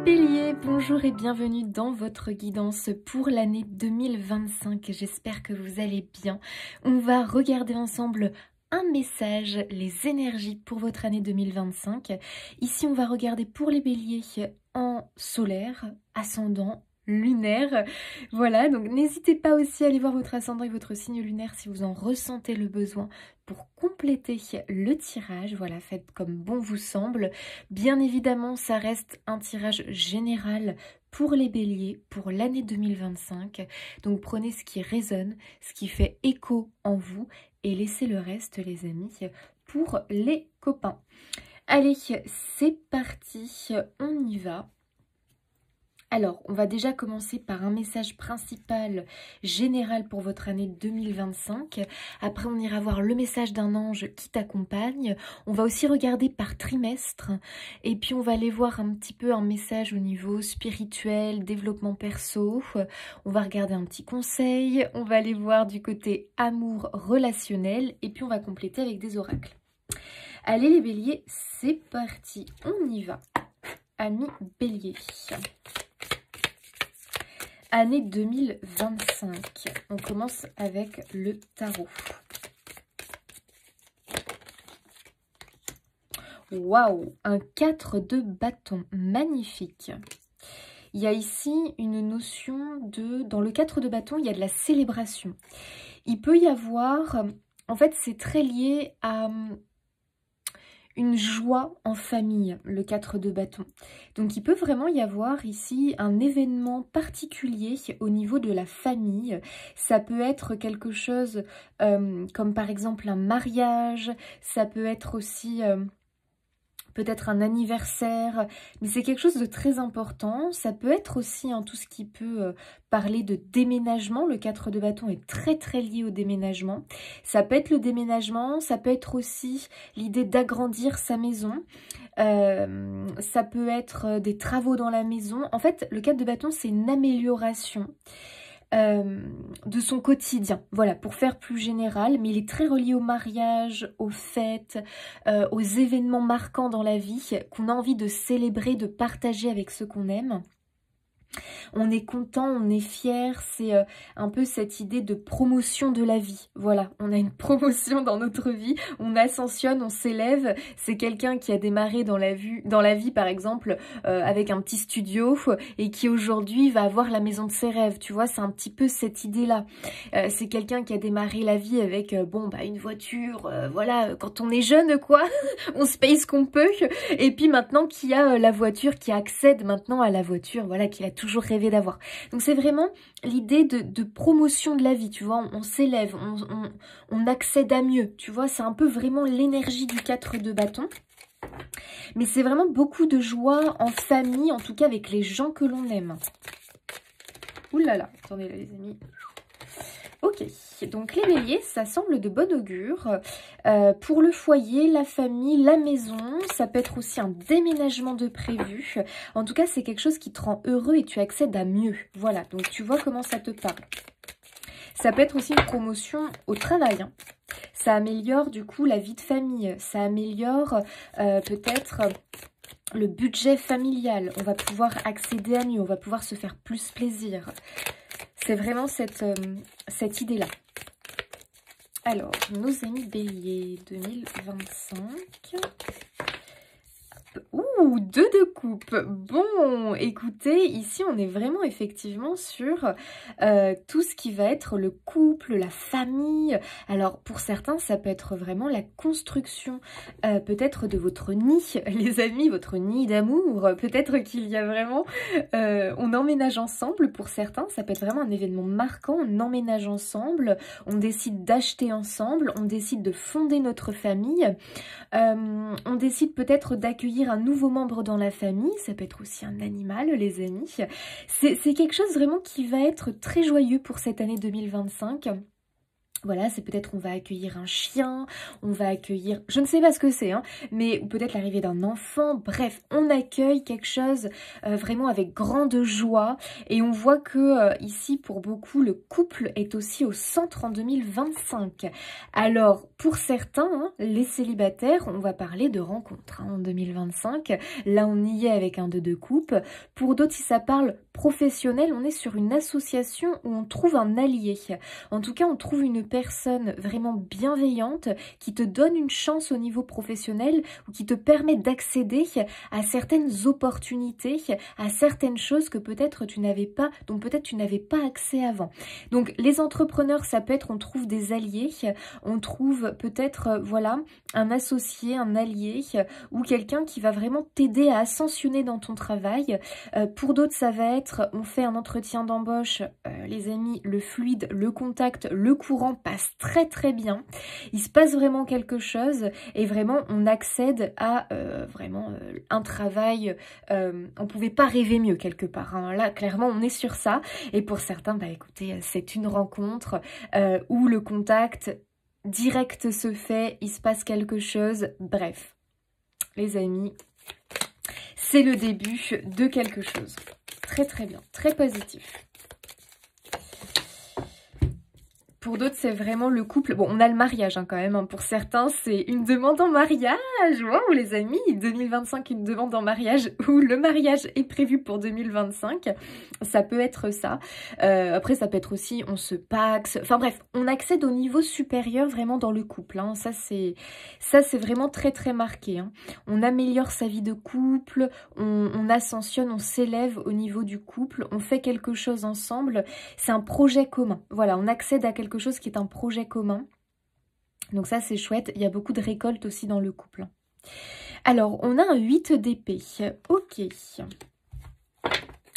Bélier, bonjour et bienvenue dans votre guidance pour l'année 2025. J'espère que vous allez bien. On va regarder ensemble un message, les énergies pour votre année 2025. Ici, on va regarder pour les béliers en solaire, ascendant, lunaire. Voilà, donc n'hésitez pas aussi à aller voir votre ascendant et votre signe lunaire si vous en ressentez le besoin pour compléter le tirage. Voilà, faites comme bon vous semble. Bien évidemment, ça reste un tirage général pour les béliers pour l'année 2025. Donc prenez ce qui résonne, ce qui fait écho en vous et laissez le reste, les amis, pour les copains. Allez, c'est parti, on y va. Alors, on va déjà commencer par un message principal général pour votre année 2025. Après, on ira voir le message d'un ange qui t'accompagne. On va aussi regarder par trimestre. Et puis, on va aller voir un petit peu un message au niveau spirituel, développement perso. On va regarder un petit conseil. On va aller voir du côté amour relationnel. Et puis, on va compléter avec des oracles. Allez les béliers, c'est parti. On y va. Amis béliers. Année 2025, on commence avec le tarot. Waouh, un 4 de bâton, magnifique. Il y a ici une notion de... Dans le 4 de bâton, il y a de la célébration. Il peut y avoir... En fait, c'est très lié à... une joie en famille, le 4 de bâton. Donc il peut vraiment y avoir ici un événement particulier au niveau de la famille. Ça peut être quelque chose comme par exemple un mariage, ça peut être aussi... peut-être un anniversaire, mais c'est quelque chose de très important. Ça peut être aussi tout ce qui peut parler de déménagement. Le 4 de bâton est très très lié au déménagement. Ça peut être le déménagement, ça peut être aussi l'idée d'agrandir sa maison. Ça peut être des travaux dans la maison. En fait, le 4 de bâton, c'est une amélioration de son quotidien, voilà, pour faire plus général, mais il est très relié au mariage, aux fêtes, aux événements marquants dans la vie qu'on a envie de célébrer, de partager avec ceux qu'on aime. On est content, on est fier, c'est un peu cette idée de promotion de la vie. Voilà, on a une promotion dans notre vie, on ascensionne, on s'élève. C'est quelqu'un qui a démarré dans la vie par exemple, avec un petit studio et qui aujourd'hui va avoir la maison de ses rêves. Tu vois, c'est un petit peu cette idée-là. C'est quelqu'un qui a démarré la vie avec, une voiture, voilà, quand on est jeune, quoi, on se paye ce qu'on peut. Et puis maintenant qui a la voiture, qui accède maintenant à la voiture, voilà, qu'il a toujours rêvé d'avoir. Donc c'est vraiment l'idée de promotion de la vie, tu vois, on s'élève, on accède à mieux, tu vois, c'est un peu vraiment l'énergie du 4 de bâton. Mais c'est vraiment beaucoup de joie en famille, en tout cas avec les gens que l'on aime. Ouh là là, attendez là les amis. Ok, donc les béliers, ça semble de bon augure. Pour le foyer, la famille, la maison, ça peut être aussi un déménagement de prévu. En tout cas, c'est quelque chose qui te rend heureux et tu accèdes à mieux. Voilà, donc tu vois comment ça te parle. Ça peut être aussi une promotion au travail, hein. Ça améliore du coup la vie de famille. Ça améliore peut-être... le budget familial. On va pouvoir accéder à mieux, on va pouvoir se faire plus plaisir. C'est vraiment cette idée-là. Alors, nos amis béliers 2025. Ouh, 2 de coupe. Bon, écoutez, ici on est vraiment effectivement sur tout ce qui va être le couple, la famille. Alors pour certains, ça peut être vraiment la construction peut-être de votre nid, les amis, votre nid d'amour. Peut-être qu'il y a vraiment, on emménage ensemble pour certains. Ça peut être vraiment un événement marquant, on emménage ensemble, on décide d'acheter ensemble, on décide de fonder notre famille. On décide peut-être d'accueillir un nouveau membre dans la famille, ça peut être aussi un animal les amis. C'est quelque chose vraiment qui va être très joyeux pour cette année 2025. Voilà, c'est peut-être on va accueillir un chien, on va accueillir, je ne sais pas ce que c'est, hein, mais peut-être l'arrivée d'un enfant, bref, on accueille quelque chose vraiment avec grande joie. Et on voit que ici, pour beaucoup, le couple est aussi au centre en 2025. Alors, pour certains, hein, les célibataires, on va parler de rencontres hein, en 2025. Là, on y est avec un 2 de coupe. Pour d'autres, si ça parle professionnel, on est sur une association où on trouve un allié. En tout cas, on trouve une personne vraiment bienveillante qui te donne une chance au niveau professionnel ou qui te permet d'accéder à certaines opportunités, à certaines choses que peut-être tu n'avais pas, dont peut-être tu n'avais pas accès avant. Donc les entrepreneurs, ça peut être, on trouve des alliés, on trouve peut-être, voilà, un associé, un allié ou quelqu'un qui va vraiment t'aider à ascensionner dans ton travail. Pour d'autres, ça va être, on fait un entretien d'embauche, les amis, le fluide, le contact, le courant passe très très bien. Il se passe vraiment quelque chose et vraiment on accède à vraiment un travail. On pouvait pas rêver mieux quelque part. Hein. Là, clairement, on est sur ça. Et pour certains, bah écoutez, c'est une rencontre où le contact direct se fait, il se passe quelque chose. Bref, les amis, c'est le début de quelque chose. Très très bien, très positif. Pour d'autres, c'est vraiment le couple. Bon, on a le mariage hein, quand même. Hein. Pour certains, c'est une demande en mariage. Wow, les amis, 2025, une demande en mariage ou le mariage est prévu pour 2025. Ça peut être ça. Après, ça peut être aussi, on se paxe. Enfin bref, on accède au niveau supérieur vraiment dans le couple. Hein. Ça, c'est vraiment très très marqué. Hein. On améliore sa vie de couple, on ascensionne, on s'élève au niveau du couple, on fait quelque chose ensemble. C'est un projet commun. Voilà, on accède à quelque chose qui est un projet commun. Donc ça, c'est chouette. Il y a beaucoup de récoltes aussi dans le couple. Alors, on a un 8 d'épée. Ok.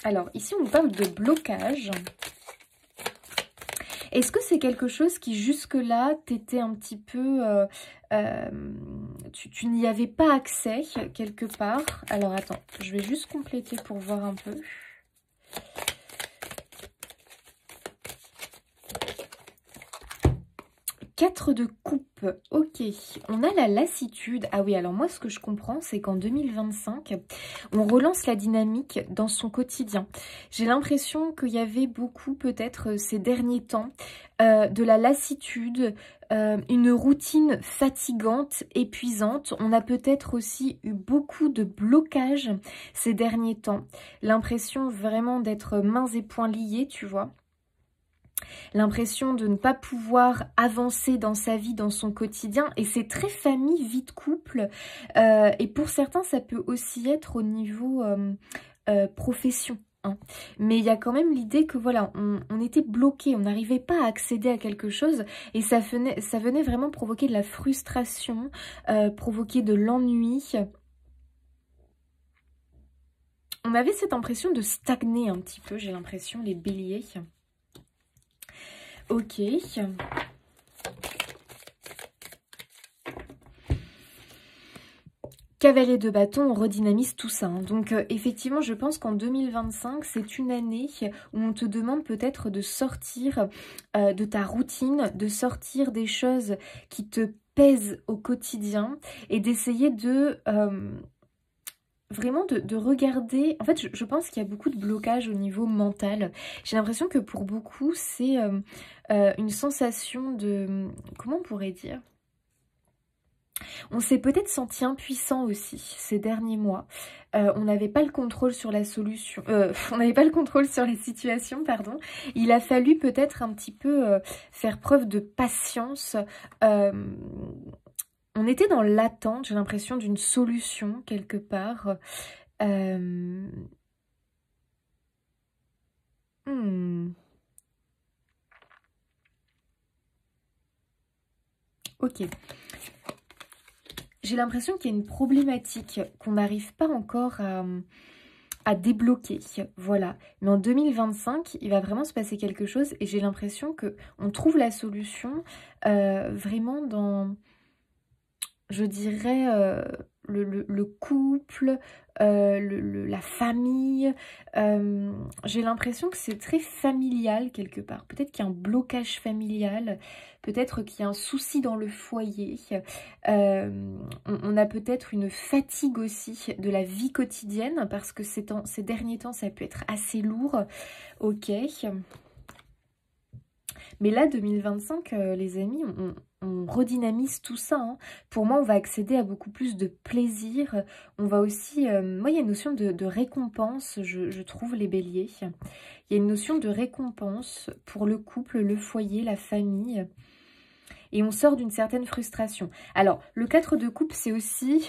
Alors, ici, on parle de blocage. Est-ce que c'est quelque chose qui, jusque-là, t'était un petit peu... tu n'y avais pas accès, quelque part. Alors, attends, je vais juste compléter pour voir un peu. 4 de coupe, ok. On a la lassitude. Ah oui, alors moi, ce que je comprends, c'est qu'en 2025, on relance la dynamique dans son quotidien. J'ai l'impression qu'il y avait beaucoup, peut-être, ces derniers temps, de la lassitude, une routine fatigante, épuisante. On a peut-être aussi eu beaucoup de blocages ces derniers temps. L'impression vraiment d'être mains et poings liés, tu vois. L'impression de ne pas pouvoir avancer dans sa vie, dans son quotidien. Et c'est très famille, vie de couple. Et pour certains, ça peut aussi être au niveau profession. Hein. Mais il y a quand même l'idée que voilà, on était bloqué, on n'arrivait pas à accéder à quelque chose. Et ça venait vraiment provoquer de la frustration, provoquer de l'ennui. On avait cette impression de stagner un petit peu, j'ai l'impression, les béliers. Ok. Cavalier de bâton, on redynamise tout ça. Hein. Donc effectivement, je pense qu'en 2025, c'est une année où on te demande peut-être de sortir de ta routine, de sortir des choses qui te pèsent au quotidien et d'essayer de... vraiment de regarder... En fait, je pense qu'il y a beaucoup de blocages au niveau mental. J'ai l'impression que pour beaucoup, c'est une sensation de... Comment on pourrait dire ? On s'est peut-être senti impuissant aussi ces derniers mois. On n'avait pas le contrôle sur la solution. On n'avait pas le contrôle sur la situation, pardon. Il a fallu peut-être un petit peu faire preuve de patience. On était dans l'attente, j'ai l'impression, d'une solution quelque part. Ok. J'ai l'impression qu'il y a une problématique qu'on n'arrive pas encore à débloquer. Voilà. Mais en 2025, il va vraiment se passer quelque chose et j'ai l'impression qu'on trouve la solution vraiment dans... Je dirais le couple, la famille. J'ai l'impression que c'est très familial quelque part. Peut-être qu'il y a un blocage familial, peut-être qu'il y a un souci dans le foyer. On a peut-être une fatigue aussi de la vie quotidienne parce que ces derniers temps, ça peut être assez lourd. Ok. Mais là, 2025, les amis, on redynamise tout ça. Hein. Pour moi, on va accéder à beaucoup plus de plaisir. On va aussi... moi, il y a une notion de récompense, je trouve, les béliers. Il y a une notion de récompense pour le couple, le foyer, la famille. Et on sort d'une certaine frustration. Alors, le 4 de coupe, c'est aussi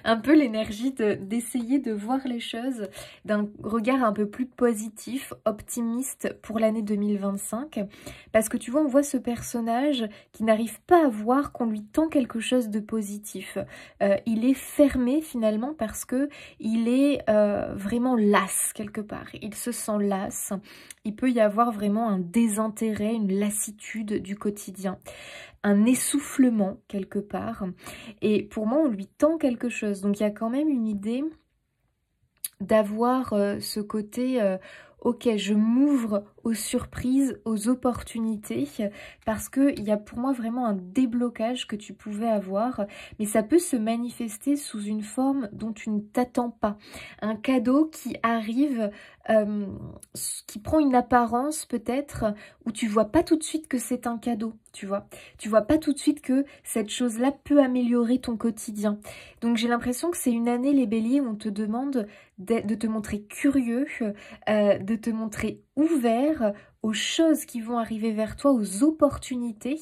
un peu l'énergie d'essayer de voir les choses d'un regard un peu plus positif, optimiste pour l'année 2025. Parce que tu vois, on voit ce personnage qui n'arrive pas à voir qu'on lui tend quelque chose de positif. Il est fermé finalement parce que il est vraiment las quelque part. Il se sent las. Il peut y avoir vraiment un désintérêt, une lassitude du quotidien. Un essoufflement quelque part. Et pour moi, on lui tend quelque chose. Donc, il y a quand même une idée d'avoir ce côté... ok, je m'ouvre aux surprises, aux opportunités, parce qu'il y a pour moi vraiment un déblocage que tu pouvais avoir, mais ça peut se manifester sous une forme dont tu ne t'attends pas. Un cadeau qui arrive, qui prend une apparence peut-être, où tu vois pas tout de suite que c'est un cadeau, tu vois. Tu vois pas tout de suite que cette chose-là peut améliorer ton quotidien. Donc j'ai l'impression que c'est une année, les béliers, où on te demande de te montrer curieux, de te montrer ouvert aux choses qui vont arriver vers toi, aux opportunités,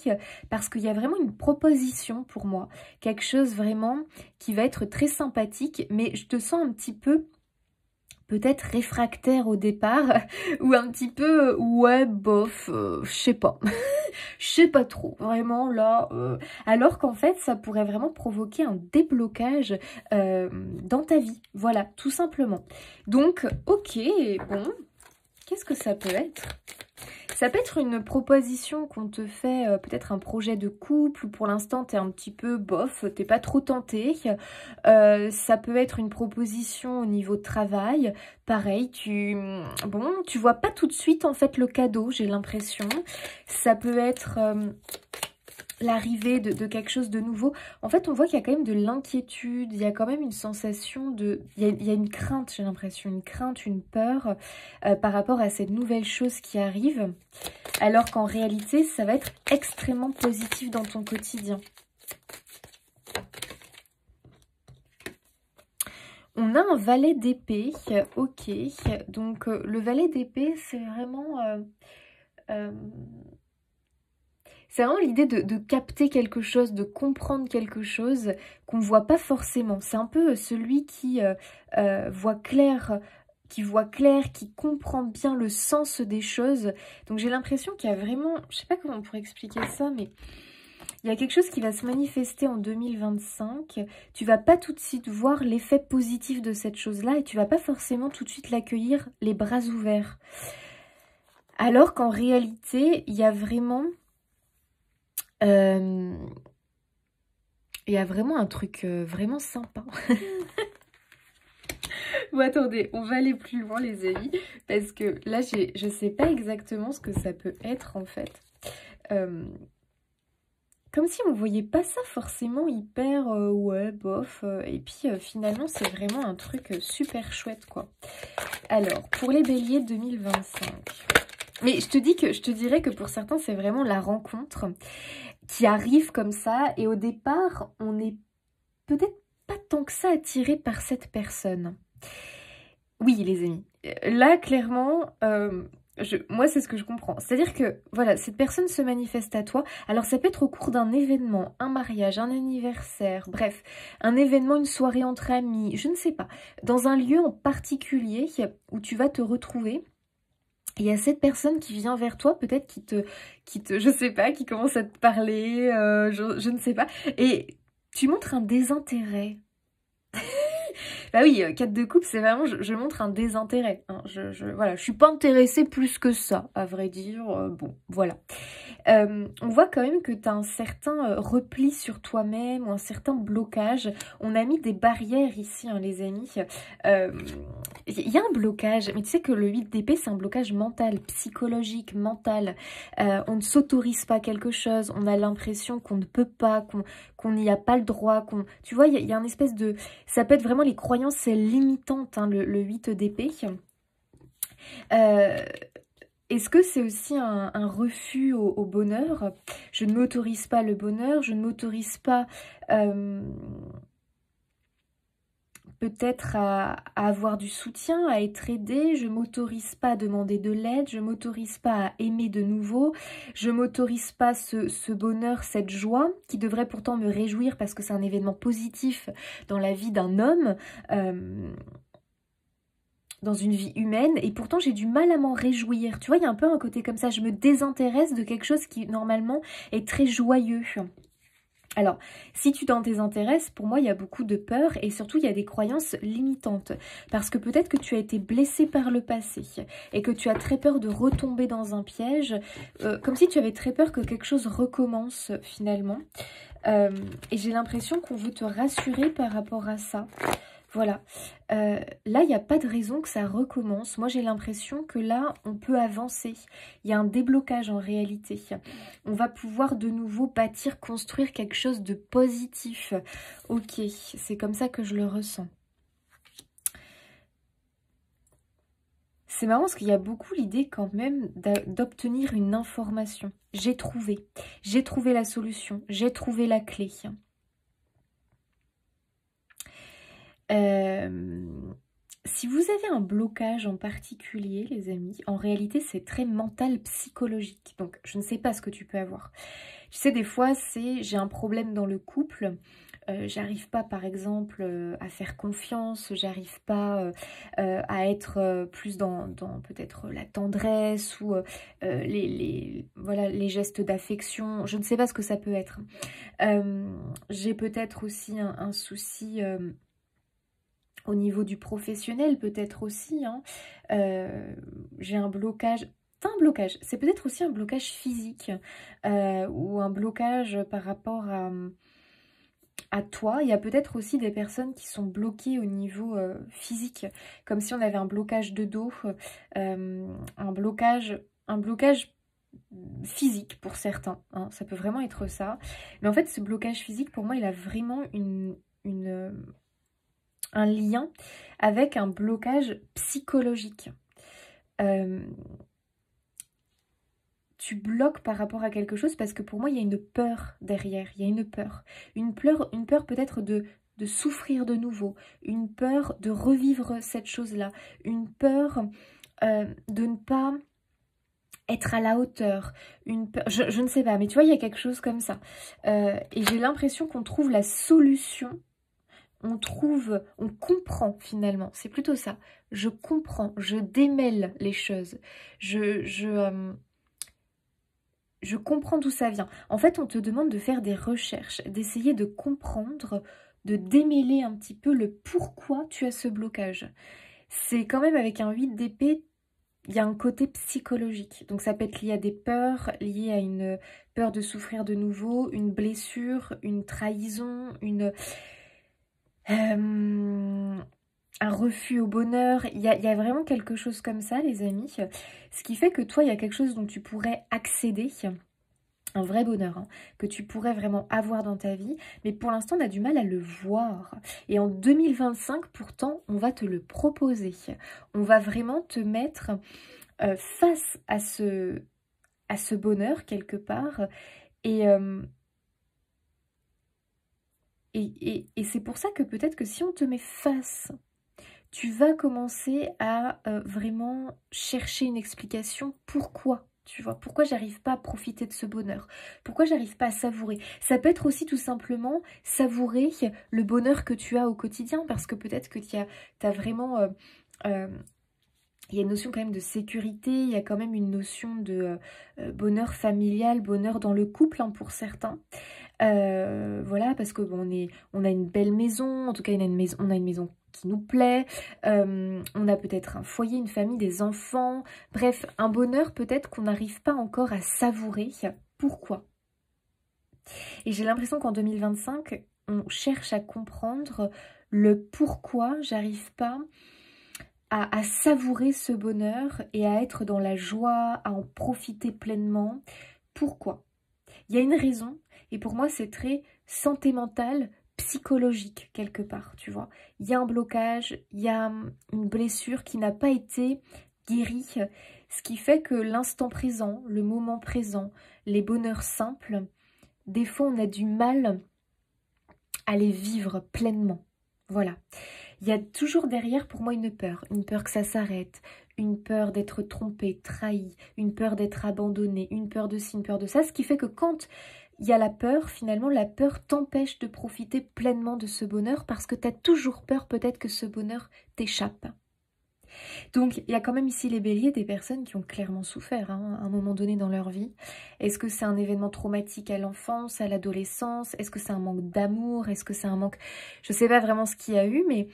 parce qu'il y a vraiment une proposition pour moi, quelque chose vraiment qui va être très sympathique, mais je te sens un petit peu peut-être réfractaire au départ, ou un petit peu, ouais, bof, je sais pas, je sais pas trop, vraiment là, alors qu'en fait, ça pourrait vraiment provoquer un déblocage dans ta vie, voilà, tout simplement. Donc, ok, bon, qu'est-ce que ça peut être ? Ça peut être une proposition qu'on te fait, peut-être un projet de couple, où pour l'instant t'es un petit peu bof, t'es pas trop tenté. Ça peut être une proposition au niveau de travail. Pareil, tu vois pas tout de suite en fait le cadeau, j'ai l'impression. Ça peut être... l'arrivée de quelque chose de nouveau. En fait, on voit qu'il y a quand même de l'inquiétude, il y a quand même une sensation de... Il y a une crainte, j'ai l'impression, une crainte, une peur par rapport à cette nouvelle chose qui arrive, alors qu'en réalité, ça va être extrêmement positif dans ton quotidien. On a un valet d'épée, ok. Donc, le valet d'épée, c'est vraiment... c'est vraiment l'idée de capter quelque chose, de comprendre quelque chose qu'on ne voit pas forcément. C'est un peu celui qui voit clair, qui comprend bien le sens des choses. Donc j'ai l'impression qu'il y a vraiment, je sais pas comment on pourrait expliquer ça, mais il y a quelque chose qui va se manifester en 2025. Tu vas pas tout de suite voir l'effet positif de cette chose-là et tu vas pas forcément tout de suite l'accueillir les bras ouverts. Alors qu'en réalité, il y a vraiment... il y a vraiment un truc vraiment sympa. Bon, attendez, on va aller plus loin, les amis, parce que là, je sais pas exactement ce que ça peut être, en fait. Comme si on voyait pas ça forcément hyper, ouais, bof. Et puis, finalement, c'est vraiment un truc super chouette, quoi. Alors, pour les béliers 2025... Mais je te dirais que pour certains, c'est vraiment la rencontre qui arrive comme ça. Et au départ, on n'est peut-être pas tant que ça attiré par cette personne. Oui, les amis. Là, clairement, moi, c'est ce que je comprends. C'est-à-dire que, voilà, cette personne se manifeste à toi. Alors, ça peut être au cours d'un événement, un mariage, un anniversaire, bref, un événement, une soirée entre amis, je ne sais pas. Dans un lieu en particulier où tu vas te retrouver. Il y a cette personne qui vient vers toi, peut-être qui te, je sais pas, qui commence à te parler, je ne sais pas. Et tu montres un désintérêt. Bah oui, 4 de coupe, c'est vraiment, je montre un désintérêt. Hein. Voilà, je suis pas intéressée plus que ça, à vrai dire. Bon, voilà. On voit quand même que tu as un certain repli sur toi-même ou un certain blocage. On a mis des barrières ici, hein, les amis. Il y a un blocage, mais tu sais que le 8 d'épée, c'est un blocage mental, psychologique, mental. On ne s'autorise pas quelque chose, on a l'impression qu'on ne peut pas, qu'on n'y a pas le droit. Tu vois, il y a une espèce de... Ça peut être vraiment les croyances limitantes, hein, le 8 d'épée. Est-ce que c'est aussi un refus au bonheur? Je ne m'autorise pas le bonheur, je ne m'autorise pas peut-être à avoir du soutien, à être aidée, je ne m'autorise pas à demander de l'aide, je ne m'autorise pas à aimer de nouveau, je ne m'autorise pas ce bonheur, cette joie qui devrait pourtant me réjouir parce que c'est un événement positif dans la vie d'un homme. Dans une vie humaine, et pourtant j'ai du mal à m'en réjouir. Tu vois, il y a un peu un côté comme ça, je me désintéresse de quelque chose qui normalement est très joyeux. Alors, si tu t'en désintéresses, pour moi, il y a beaucoup de peur et surtout, il y a des croyances limitantes. Parce que peut-être que tu as été blessé par le passé et que tu as très peur de retomber dans un piège, comme si tu avais très peur que quelque chose recommence finalement. Et j'ai l'impression qu'on veut te rassurer par rapport à ça. Voilà, là, il n'y a pas de raison que ça recommence. Moi, j'ai l'impression que là, on peut avancer. Il y a un déblocage en réalité. On va pouvoir de nouveau bâtir, construire quelque chose de positif. Ok, c'est comme ça que je le ressens. C'est marrant parce qu'il y a beaucoup l'idée quand même d'obtenir une information. J'ai trouvé la solution, j'ai trouvé la clé. Si vous avez un blocage en particulier, les amis, en réalité, c'est très mental, psychologique. Donc, je ne sais pas ce que tu peux avoir. Tu sais, des fois, c'est j'ai un problème dans le couple. J'arrive pas, par exemple, à faire confiance. J'arrive pas à être plus dans peut-être la tendresse ou voilà, les gestes d'affection. Je ne sais pas ce que ça peut être. J'ai peut-être aussi un souci... au niveau du professionnel, peut-être aussi, hein. J'ai un blocage. T'as un blocage. C'est peut-être aussi un blocage physique ou un blocage par rapport à toi. Il y a peut-être aussi des personnes qui sont bloquées au niveau physique, comme si on avait un blocage de dos, un blocage physique pour certains, hein. Ça peut vraiment être ça. Mais en fait, ce blocage physique, pour moi, il a vraiment un lien avec un blocage psychologique. Tu bloques par rapport à quelque chose parce que pour moi, il y a une peur derrière. Il y a une peur. Une peur peut-être de souffrir de nouveau. Une peur de revivre cette chose-là. Une peur de ne pas être à la hauteur. Une peur, je ne sais pas, mais tu vois, il y a quelque chose comme ça. Et j'ai l'impression qu'on trouve la solution. On comprend finalement, c'est plutôt ça. Je comprends, je démêle les choses. Je comprends d'où ça vient. En fait, on te demande de faire des recherches, d'essayer de comprendre, de démêler un petit peu le pourquoi tu as ce blocage. C'est quand même avec un 8 d'épée, il y a un côté psychologique. Donc ça peut être lié à des peurs, lié à une peur de souffrir de nouveau, une blessure, une trahison, un refus au bonheur. Il y a vraiment quelque chose comme ça, les amis. Ce qui fait que toi, il y a quelque chose dont tu pourrais accéder, un vrai bonheur, hein, que tu pourrais vraiment avoir dans ta vie. Mais pour l'instant, on a du mal à le voir. Et en 2025, pourtant, on va te le proposer. On va vraiment te mettre face à ce bonheur, quelque part. Et c'est pour ça que peut-être que si on te met face, tu vas commencer à vraiment chercher une explication. Pourquoi, tu vois, pourquoi j'arrive pas à profiter de ce bonheur? Pourquoi j'arrive pas à savourer? Ça peut être aussi tout simplement savourer le bonheur que tu as au quotidien, parce que peut-être que tu as vraiment... il y a une notion quand même de sécurité, il y a quand même une notion de bonheur familial, bonheur dans le couple, hein, pour certains. Voilà, parce que bon, on a une belle maison, en tout cas on a une maison qui nous plaît, on a peut-être un foyer, une famille, des enfants, bref, un bonheur peut-être qu'on n'arrive pas encore à savourer. pourquoi. Et j'ai l'impression qu'en 2025, on cherche à comprendre le pourquoi j'arrive pas à savourer ce bonheur et à être dans la joie, à en profiter pleinement. Pourquoi? Il y a une raison, et pour moi c'est très santé mentale, psychologique quelque part, tu vois. Il y a un blocage, il y a une blessure qui n'a pas été guérie, ce qui fait que l'instant présent, le moment présent, les bonheurs simples, des fois on a du mal à les vivre pleinement. Voilà. Il y a toujours derrière pour moi une peur que ça s'arrête, une peur d'être trompé, trahi, une peur d'être abandonné, une peur de ci, une peur de ça, ce qui fait que quand il y a la peur, finalement la peur t'empêche de profiter pleinement de ce bonheur parce que tu as toujours peur peut-être que ce bonheur t'échappe. Donc il y a quand même ici les béliers, des personnes qui ont clairement souffert hein, à un moment donné dans leur vie. Est-ce que c'est un événement traumatique à l'enfance, à l'adolescence? Est-ce que c'est un manque d'amour? Est-ce que c'est un manque... Je ne sais pas vraiment ce qu'il y a eu, mais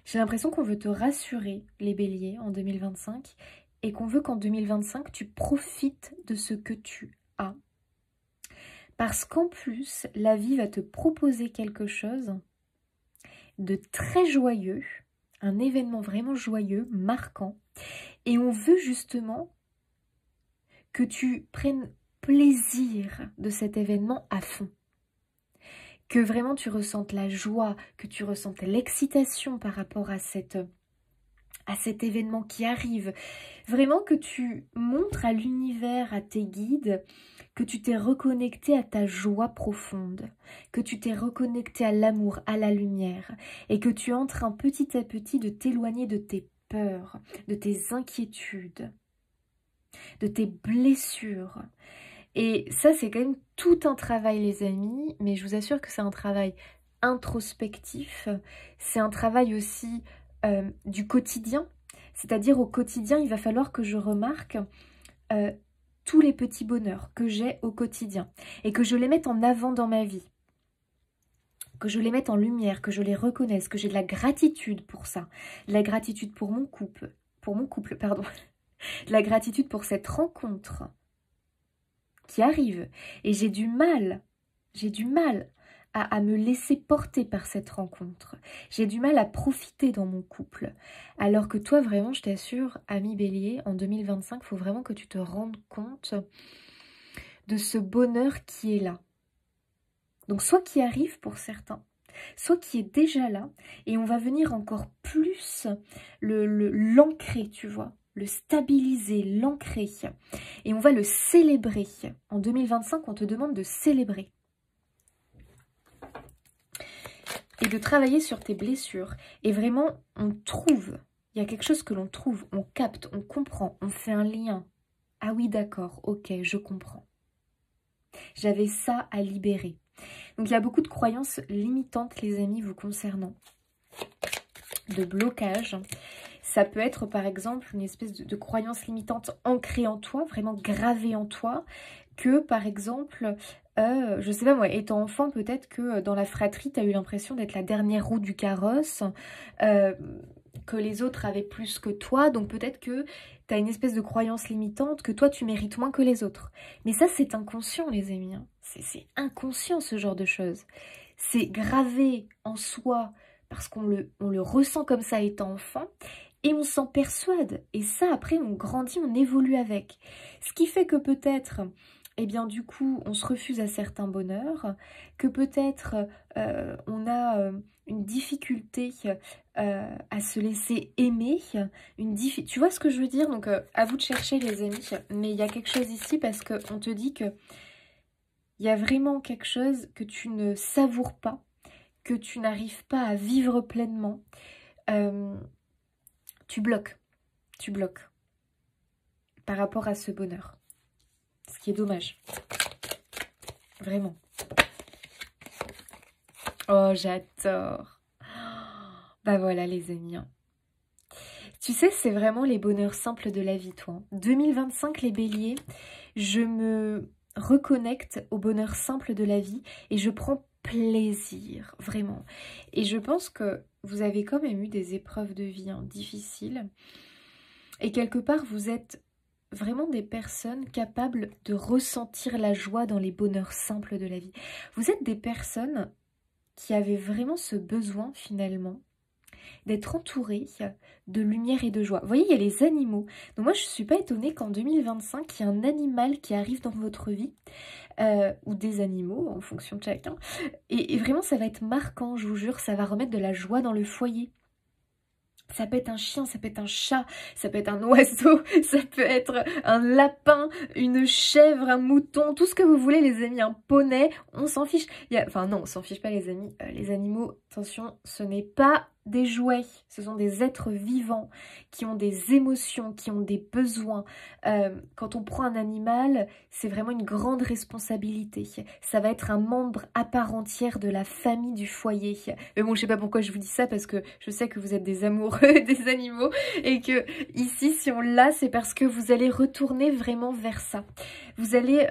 j'ai l'impression qu'on veut te rassurer, les béliers, en 2025, et qu'on veut qu'en 2025, tu profites de ce que tu as. Parce qu'en plus, la vie va te proposer quelque chose de très joyeux, un événement vraiment joyeux, marquant, et on veut justement que tu prennes plaisir de cet événement à fond. Que vraiment tu ressentes la joie, que tu ressentes l'excitation par rapport à cet événement qui arrive. Vraiment que tu montres à l'univers, à tes guides, que tu t'es reconnecté à ta joie profonde, que tu t'es reconnecté à l'amour, à la lumière, et que tu es en train petit à petit de t'éloigner de tes peurs, de tes inquiétudes, de tes blessures. Et ça, c'est quand même tout un travail, les amis, mais je vous assure que c'est un travail introspectif, c'est un travail aussi du quotidien, c'est-à-dire au quotidien, il va falloir que je remarque tous les petits bonheurs que j'ai au quotidien et que je les mette en avant dans ma vie, que je les mette en lumière, que je les reconnaisse, que j'ai de la gratitude pour ça, de la gratitude pour mon couple, pardon, de la gratitude pour cette rencontre qui arrive. Et j'ai du mal à me laisser porter par cette rencontre. J'ai du mal à profiter dans mon couple. Alors que toi, vraiment, je t'assure, ami Bélier, en 2025, il faut vraiment que tu te rendes compte de ce bonheur qui est là. Donc, soit qui arrive pour certains, soit qui est déjà là, et on va venir encore plus l'ancrer, tu vois, le stabiliser, l'ancrer, et on va le célébrer. En 2025, on te demande de célébrer. Et de travailler sur tes blessures. Et vraiment, on trouve, il y a quelque chose que l'on trouve, on capte, on comprend, on fait un lien. Ah oui, d'accord, ok, je comprends. J'avais ça à libérer. Donc il y a beaucoup de croyances limitantes, les amis, vous concernant. De blocage. Ça peut être par exemple une espèce de croyance limitante ancrée en toi, vraiment gravée en toi, que par exemple, je sais pas moi, étant enfant, peut-être que dans la fratrie, tu as eu l'impression d'être la dernière roue du carrosse, que les autres avaient plus que toi, donc peut-être que tu as une espèce de croyance limitante que toi tu mérites moins que les autres. Mais ça c'est inconscient, les amis, hein. C'est inconscient ce genre de choses. C'est gravé en soi parce qu'on le ressent comme ça étant enfant. Et on s'en persuade. Et ça, après, on grandit, on évolue avec. Ce qui fait que peut-être, eh bien, du coup, on se refuse à certains bonheurs, que peut-être on a une difficulté à se laisser aimer. Tu vois ce que je veux dire? Donc, à vous de chercher, les amis. Mais il y a quelque chose ici parce qu'on te dit que il y a vraiment quelque chose que tu ne savoures pas, que tu n'arrives pas à vivre pleinement. Tu bloques par rapport à ce bonheur. Ce qui est dommage. Vraiment. Oh, j'adore. Bah voilà, les amis. Tu sais, c'est vraiment les bonheurs simples de la vie, toi. 2025, les béliers, je me reconnecte au bonheur simple de la vie et je prends plaisir, vraiment. Et je pense que vous avez quand même eu des épreuves de vie difficiles. Et quelque part, vous êtes vraiment des personnes capables de ressentir la joie dans les bonheurs simples de la vie. Vous êtes des personnes qui avaient vraiment ce besoin finalement d'être entourées de lumière et de joie. Vous voyez, il y a les animaux. Donc moi, je ne suis pas étonnée qu'en 2025, il y ait un animal qui arrive dans votre vie, ou des animaux, en fonction de chacun. Et vraiment, ça va être marquant, je vous jure, ça va remettre de la joie dans le foyer. Ça peut être un chien, ça peut être un chat, ça peut être un oiseau, ça peut être un lapin, une chèvre, un mouton, tout ce que vous voulez les amis, un poney, on s'en fiche. Enfin non, on s'en fiche pas les amis, les animaux, attention, ce n'est pas des jouets, ce sont des êtres vivants qui ont des émotions, qui ont des besoins. Quand on prend un animal, c'est vraiment une grande responsabilité. Ça va être un membre à part entière de la famille du foyer. Mais bon, je sais pas pourquoi je vous dis ça, parce que je sais que vous êtes des amoureux des animaux et que ici, si on l'a, c'est parce que vous allez retourner vraiment vers ça. Vous allez...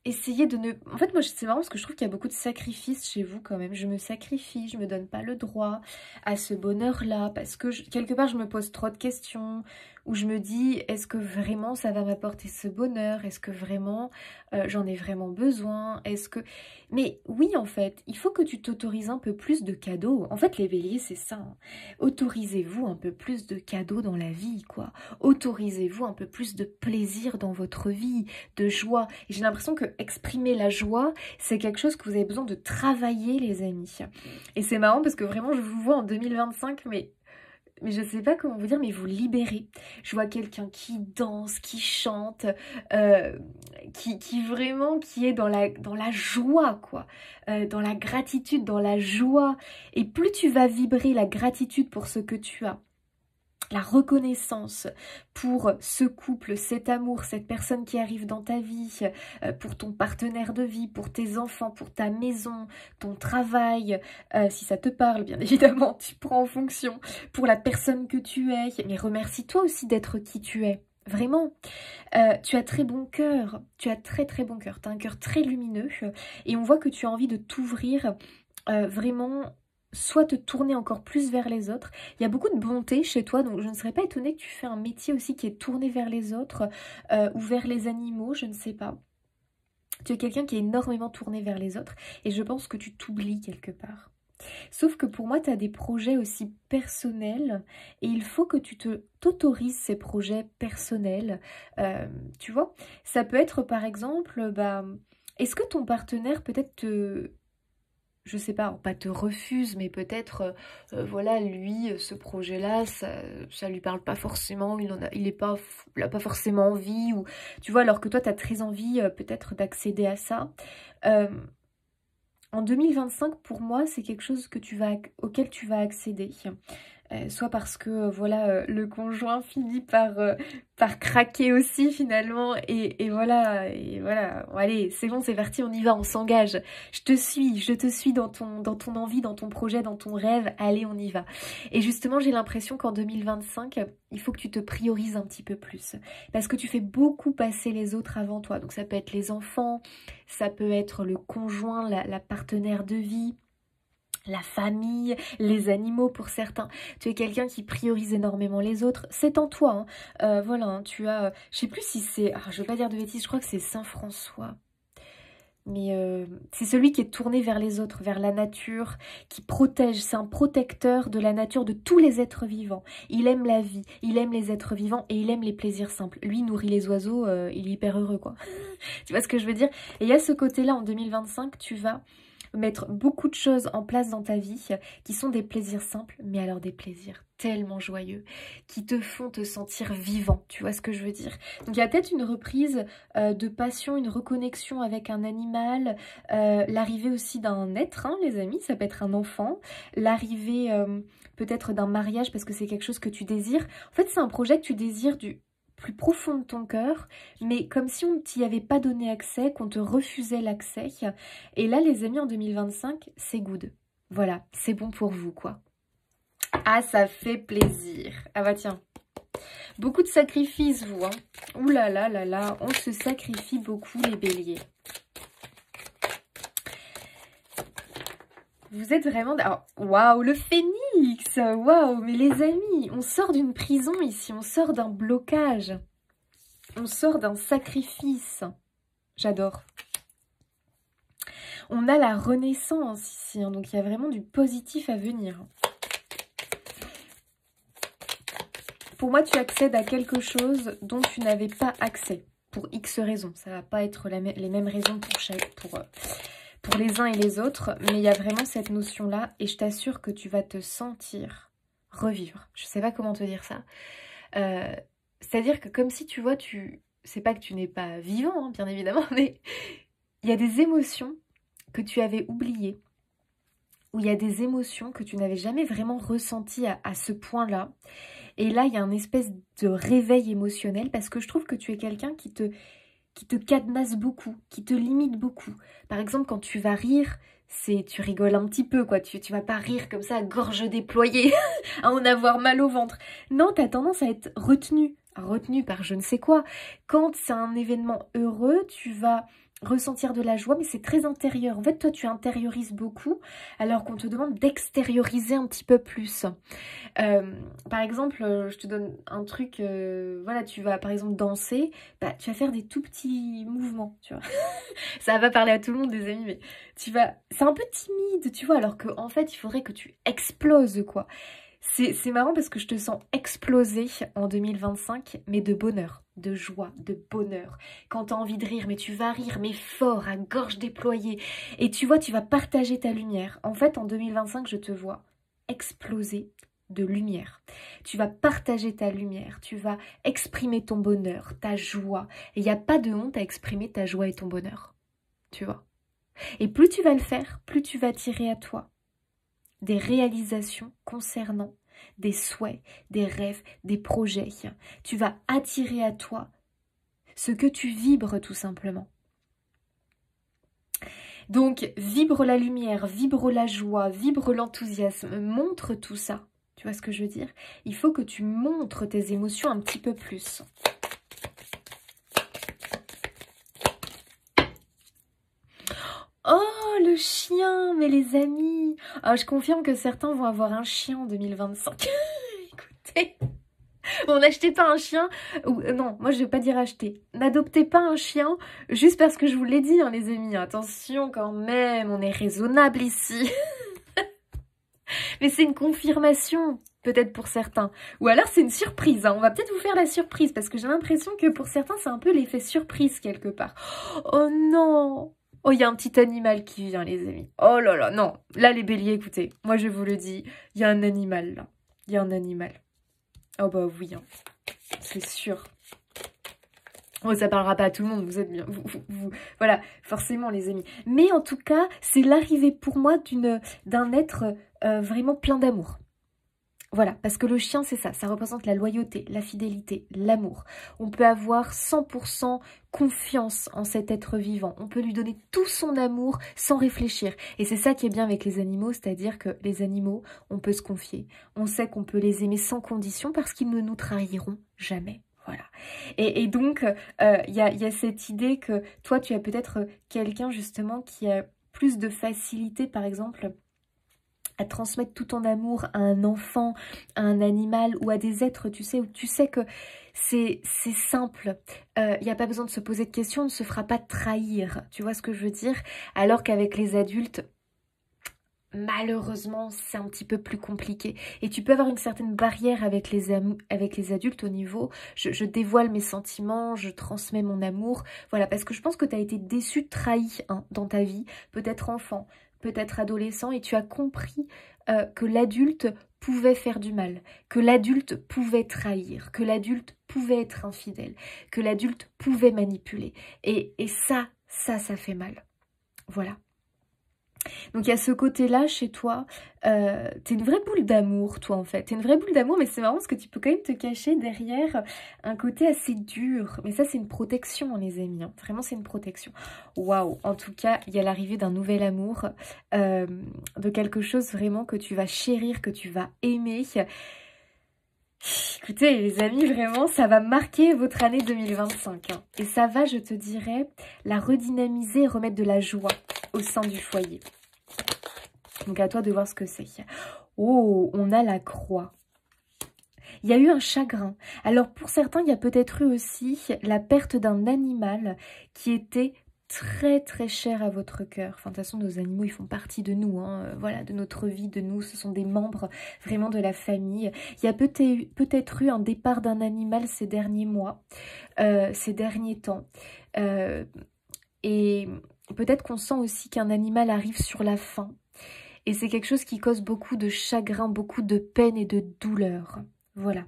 essayez de ne... En fait, moi, c'est marrant parce que je trouve qu'il y a beaucoup de sacrifices chez vous quand même. Je me sacrifie, je me donne pas le droit à ce bonheur-là parce que quelque part, je me pose trop de questions où je me dis, est-ce que vraiment ça va m'apporter ce bonheur? Est-ce que vraiment j'en ai vraiment besoin? Est-ce que... Mais oui, en fait, il faut que tu t'autorises un peu plus de cadeaux. En fait, les béliers, c'est ça. Hein. Autorisez-vous un peu plus de cadeaux dans la vie, quoi. Autorisez-vous un peu plus de plaisir dans votre vie, de joie. Et j'ai l'impression que exprimer la joie, c'est quelque chose que vous avez besoin de travailler, les amis. Et c'est marrant parce que vraiment, je vous vois en 2025, mais je sais pas comment vous dire, mais vous libérez. Je vois quelqu'un qui danse, qui chante, qui vraiment, qui est dans la joie, quoi. Dans la gratitude, dans la joie. Et plus tu vas vibrer la gratitude pour ce que tu as, la reconnaissance pour ce couple, cet amour, cette personne qui arrive dans ta vie, pour ton partenaire de vie, pour tes enfants, pour ta maison, ton travail, si ça te parle, bien évidemment, tu prends en fonction, pour la personne que tu es, mais remercie-toi aussi d'être qui tu es. Vraiment, tu as très bon cœur, tu as très très bon cœur, tu as un cœur très lumineux et on voit que tu as envie de t'ouvrir vraiment, soit te tourner encore plus vers les autres. Il y a beaucoup de bonté chez toi, donc je ne serais pas étonnée que tu fais un métier aussi qui est tourné vers les autres ou vers les animaux, je ne sais pas. Tu es quelqu'un qui est énormément tourné vers les autres et je pense que tu t'oublies quelque part. Sauf que pour moi, tu as des projets aussi personnels et il faut que tu t'autorises ces projets personnels. Tu vois, ça peut être par exemple, est-ce que ton partenaire peut-être je sais pas, pas te refuse, mais peut-être, voilà, lui, ce projet-là, ça lui parle pas forcément, il a pas forcément envie, ou tu vois, alors que toi, tu as très envie peut-être d'accéder à ça. En 2025, pour moi, c'est quelque chose auquel tu vas accéder. Soit parce que voilà le conjoint finit par craquer aussi finalement et voilà bon, allez c'est bon, c'est parti, on y va, on s'engage, je te suis dans ton envie, dans ton projet, dans ton rêve, allez on y va. Et justement j'ai l'impression qu'en 2025 il faut que tu te priorises un petit peu plus parce que tu fais beaucoup passer les autres avant toi, donc ça peut être les enfants, ça peut être le conjoint, la partenaire de vie, la famille, les animaux pour certains. Tu es quelqu'un qui priorise énormément les autres. C'est en toi. Hein. Voilà, hein, tu as... je sais plus si c'est... je veux pas dire de bêtises, je crois que c'est Saint François. Mais c'est celui qui est tourné vers les autres, vers la nature, qui protège. C'est un protecteur de la nature, de tous les êtres vivants. Il aime la vie, il aime les êtres vivants et il aime les plaisirs simples. Lui, il nourrit les oiseaux, il est hyper heureux, quoi. Tu vois ce que je veux dire? Et il y a ce côté-là, en 2025, tu vas mettre beaucoup de choses en place dans ta vie qui sont des plaisirs simples, mais alors des plaisirs tellement joyeux, qui te font te sentir vivant, tu vois ce que je veux dire. Donc il y a peut-être une reprise de passion, une reconnexion avec un animal, l'arrivée aussi d'un être, hein, les amis, ça peut être un enfant, l'arrivée peut-être d'un mariage parce que c'est quelque chose que tu désires. En fait, c'est un projet que tu désires du plus profond de ton cœur, mais comme si on ne t'y avait pas donné accès, qu'on te refusait l'accès. Et là, les amis, en 2025, c'est good. Voilà, c'est bon pour vous, quoi. Ah, ça fait plaisir. Ah bah tiens, beaucoup de sacrifices, vous. Hein. Ouh là là là là, on se sacrifie beaucoup, les béliers. Vous êtes vraiment... Waouh, le phénix. Waouh, mais les amis, on sort d'une prison ici. On sort d'un blocage. On sort d'un sacrifice. J'adore. On a la renaissance ici. Hein, donc, il y a vraiment du positif à venir. Pour moi, tu accèdes à quelque chose dont tu n'avais pas accès. Pour X raisons. Ça ne va pas être les mêmes raisons pour les uns et les autres. Mais il y a vraiment cette notion-là. Et je t'assure que tu vas te sentir revivre. Je ne sais pas comment te dire ça. C'est-à-dire que comme si tu vois, c'est pas que tu n'es pas vivant, hein, bien évidemment. Mais il y a des émotions que tu avais oubliées. Ou il y a des émotions que tu n'avais jamais vraiment ressenties à ce point-là. Et là, il y a une espèce de réveil émotionnel parce que je trouve que tu es quelqu'un qui te cadenasse beaucoup, qui te limite beaucoup. Par exemple, quand tu vas rire, tu rigoles un petit peu, quoi. Tu vas pas rire comme ça, gorge déployée, à en avoir mal au ventre. Non, tu as tendance à être retenu par je ne sais quoi. Quand c'est un événement heureux, tu vas ressentir de la joie, mais c'est très intérieur. En fait, toi, tu intériorises beaucoup, alors qu'on te demande d'extérioriser un petit peu plus. Par exemple, je te donne un truc, voilà, tu vas par exemple danser, bah, tu vas faire des tout petits mouvements, tu vois. Ça va pas parler à tout le monde, des amis, mais c'est un peu timide, tu vois, alors qu'en fait, il faudrait que tu exploses, quoi. C'est marrant parce que je te sens exploser en 2025, mais de bonheur, de joie, de bonheur. Quand tu as envie de rire, mais tu vas rire, mais fort, à gorge déployée. Et tu vois, tu vas partager ta lumière. En fait, en 2025, je te vois exploser de lumière. Tu vas partager ta lumière, tu vas exprimer ton bonheur, ta joie. Et il n'y a pas de honte à exprimer ta joie et ton bonheur. Tu vois. Et plus tu vas le faire, plus tu vas attirer à toi des réalisations concernant des souhaits, des rêves, des projets. Tu vas attirer à toi ce que tu vibres tout simplement. Donc, vibre la lumière, vibre la joie, vibre l'enthousiasme, montre tout ça. Tu vois ce que je veux dire? Il faut que tu montres tes émotions un petit peu plus. Oh, le chien, mais les amis. Oh, je confirme que certains vont avoir un chien en 2025. Écoutez, bon, n'achetez pas un chien. Non, moi je vais pas dire acheter. N'adoptez pas un chien juste parce que je vous l'ai dit, hein, les amis. Attention quand même, on est raisonnable ici. Mais c'est une confirmation, peut-être pour certains. Ou alors c'est une surprise, hein. On va peut-être vous faire la surprise parce que j'ai l'impression que pour certains c'est un peu l'effet surprise quelque part. Oh non! Oh, il y a un petit animal qui vient, les amis. Oh là là, non. Là, les béliers, écoutez, moi, je vous le dis, il y a un animal, là. Il y a un animal. Oh bah oui, hein. C'est sûr. Oh, ça parlera pas à tout le monde, vous êtes bien. Voilà, forcément, les amis. Mais en tout cas, c'est l'arrivée pour moi d'un être vraiment plein d'amour. Voilà, parce que le chien, c'est ça. Ça représente la loyauté, la fidélité, l'amour. On peut avoir 100% confiance en cet être vivant. On peut lui donner tout son amour sans réfléchir. Et c'est ça qui est bien avec les animaux, c'est-à-dire que les animaux, on peut se confier. On sait qu'on peut les aimer sans condition parce qu'ils ne nous trahiront jamais. Voilà. Et donc, y a cette idée que toi, tu as peut-être quelqu'un justement qui a plus de facilité, par exemple, à transmettre tout ton amour à un enfant, à un animal ou à des êtres, tu sais, où tu sais que c'est simple. Il n'y a pas besoin de se poser de questions, on ne se fera pas trahir. Tu vois ce que je veux dire? Alors qu'avec les adultes, malheureusement, c'est un petit peu plus compliqué. Et tu peux avoir une certaine barrière avec les adultes au niveau je dévoile mes sentiments, je transmets mon amour. Voilà, parce que je pense que tu as été déçu, trahi hein, dans ta vie, peut-être enfant, peut-être adolescent, et tu as compris que l'adulte pouvait faire du mal, que l'adulte pouvait trahir, que l'adulte pouvait être infidèle, que l'adulte pouvait manipuler. Et ça fait mal. Voilà. Donc il y a ce côté-là chez toi, t'es une vraie boule d'amour toi en fait, t'es une vraie boule d'amour mais c'est marrant parce que tu peux quand même te cacher derrière un côté assez dur, mais ça c'est une protection hein, les amis, hein. Vraiment c'est une protection. Waouh, en tout cas il y a l'arrivée d'un nouvel amour, de quelque chose vraiment que tu vas chérir, que tu vas aimer. Écoutez les amis, vraiment ça va marquer votre année 2025 hein. Et ça va, je te dirais, la redynamiser et remettre de la joie au sein du foyer. Donc à toi de voir ce que c'est. Oh, on a la croix. Il y a eu un chagrin. Alors pour certains, il y a peut-être eu aussi la perte d'un animal qui était très très cher à votre cœur. Enfin, de toute façon, nos animaux, ils font partie de nous, hein, voilà, de notre vie, de nous. Ce sont des membres vraiment de la famille. Il y a peut-être eu un départ d'un animal ces derniers mois, ces derniers temps. Et peut-être qu'on sent aussi qu'un animal arrive sur la fin. Et c'est quelque chose qui cause beaucoup de chagrin, beaucoup de peine et de douleur. Voilà.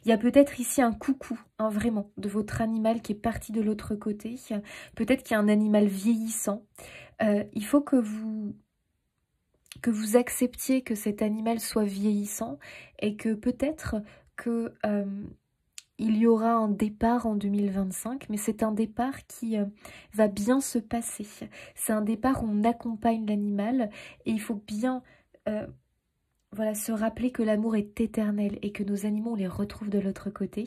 Il y a peut-être ici un coucou, hein, vraiment, de votre animal qui est parti de l'autre côté. Peut-être qu'il y a un animal vieillissant. Il faut que vous acceptiez que cet animal soit vieillissant et que peut-être que il y aura un départ en 2025, mais c'est un départ qui va bien se passer. C'est un départ où on accompagne l'animal et il faut bien voilà, se rappeler que l'amour est éternel et que nos animaux, on les retrouve de l'autre côté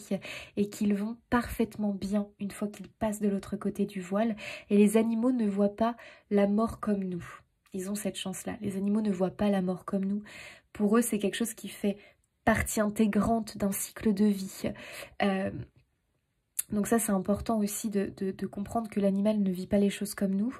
et qu'ils vont parfaitement bien une fois qu'ils passent de l'autre côté du voile. Et les animaux ne voient pas la mort comme nous. Ils ont cette chance-là. Les animaux ne voient pas la mort comme nous. Pour eux, c'est quelque chose qui fait partie intégrante d'un cycle de vie. Donc ça, c'est important aussi de comprendre que l'animal ne vit pas les choses comme nous.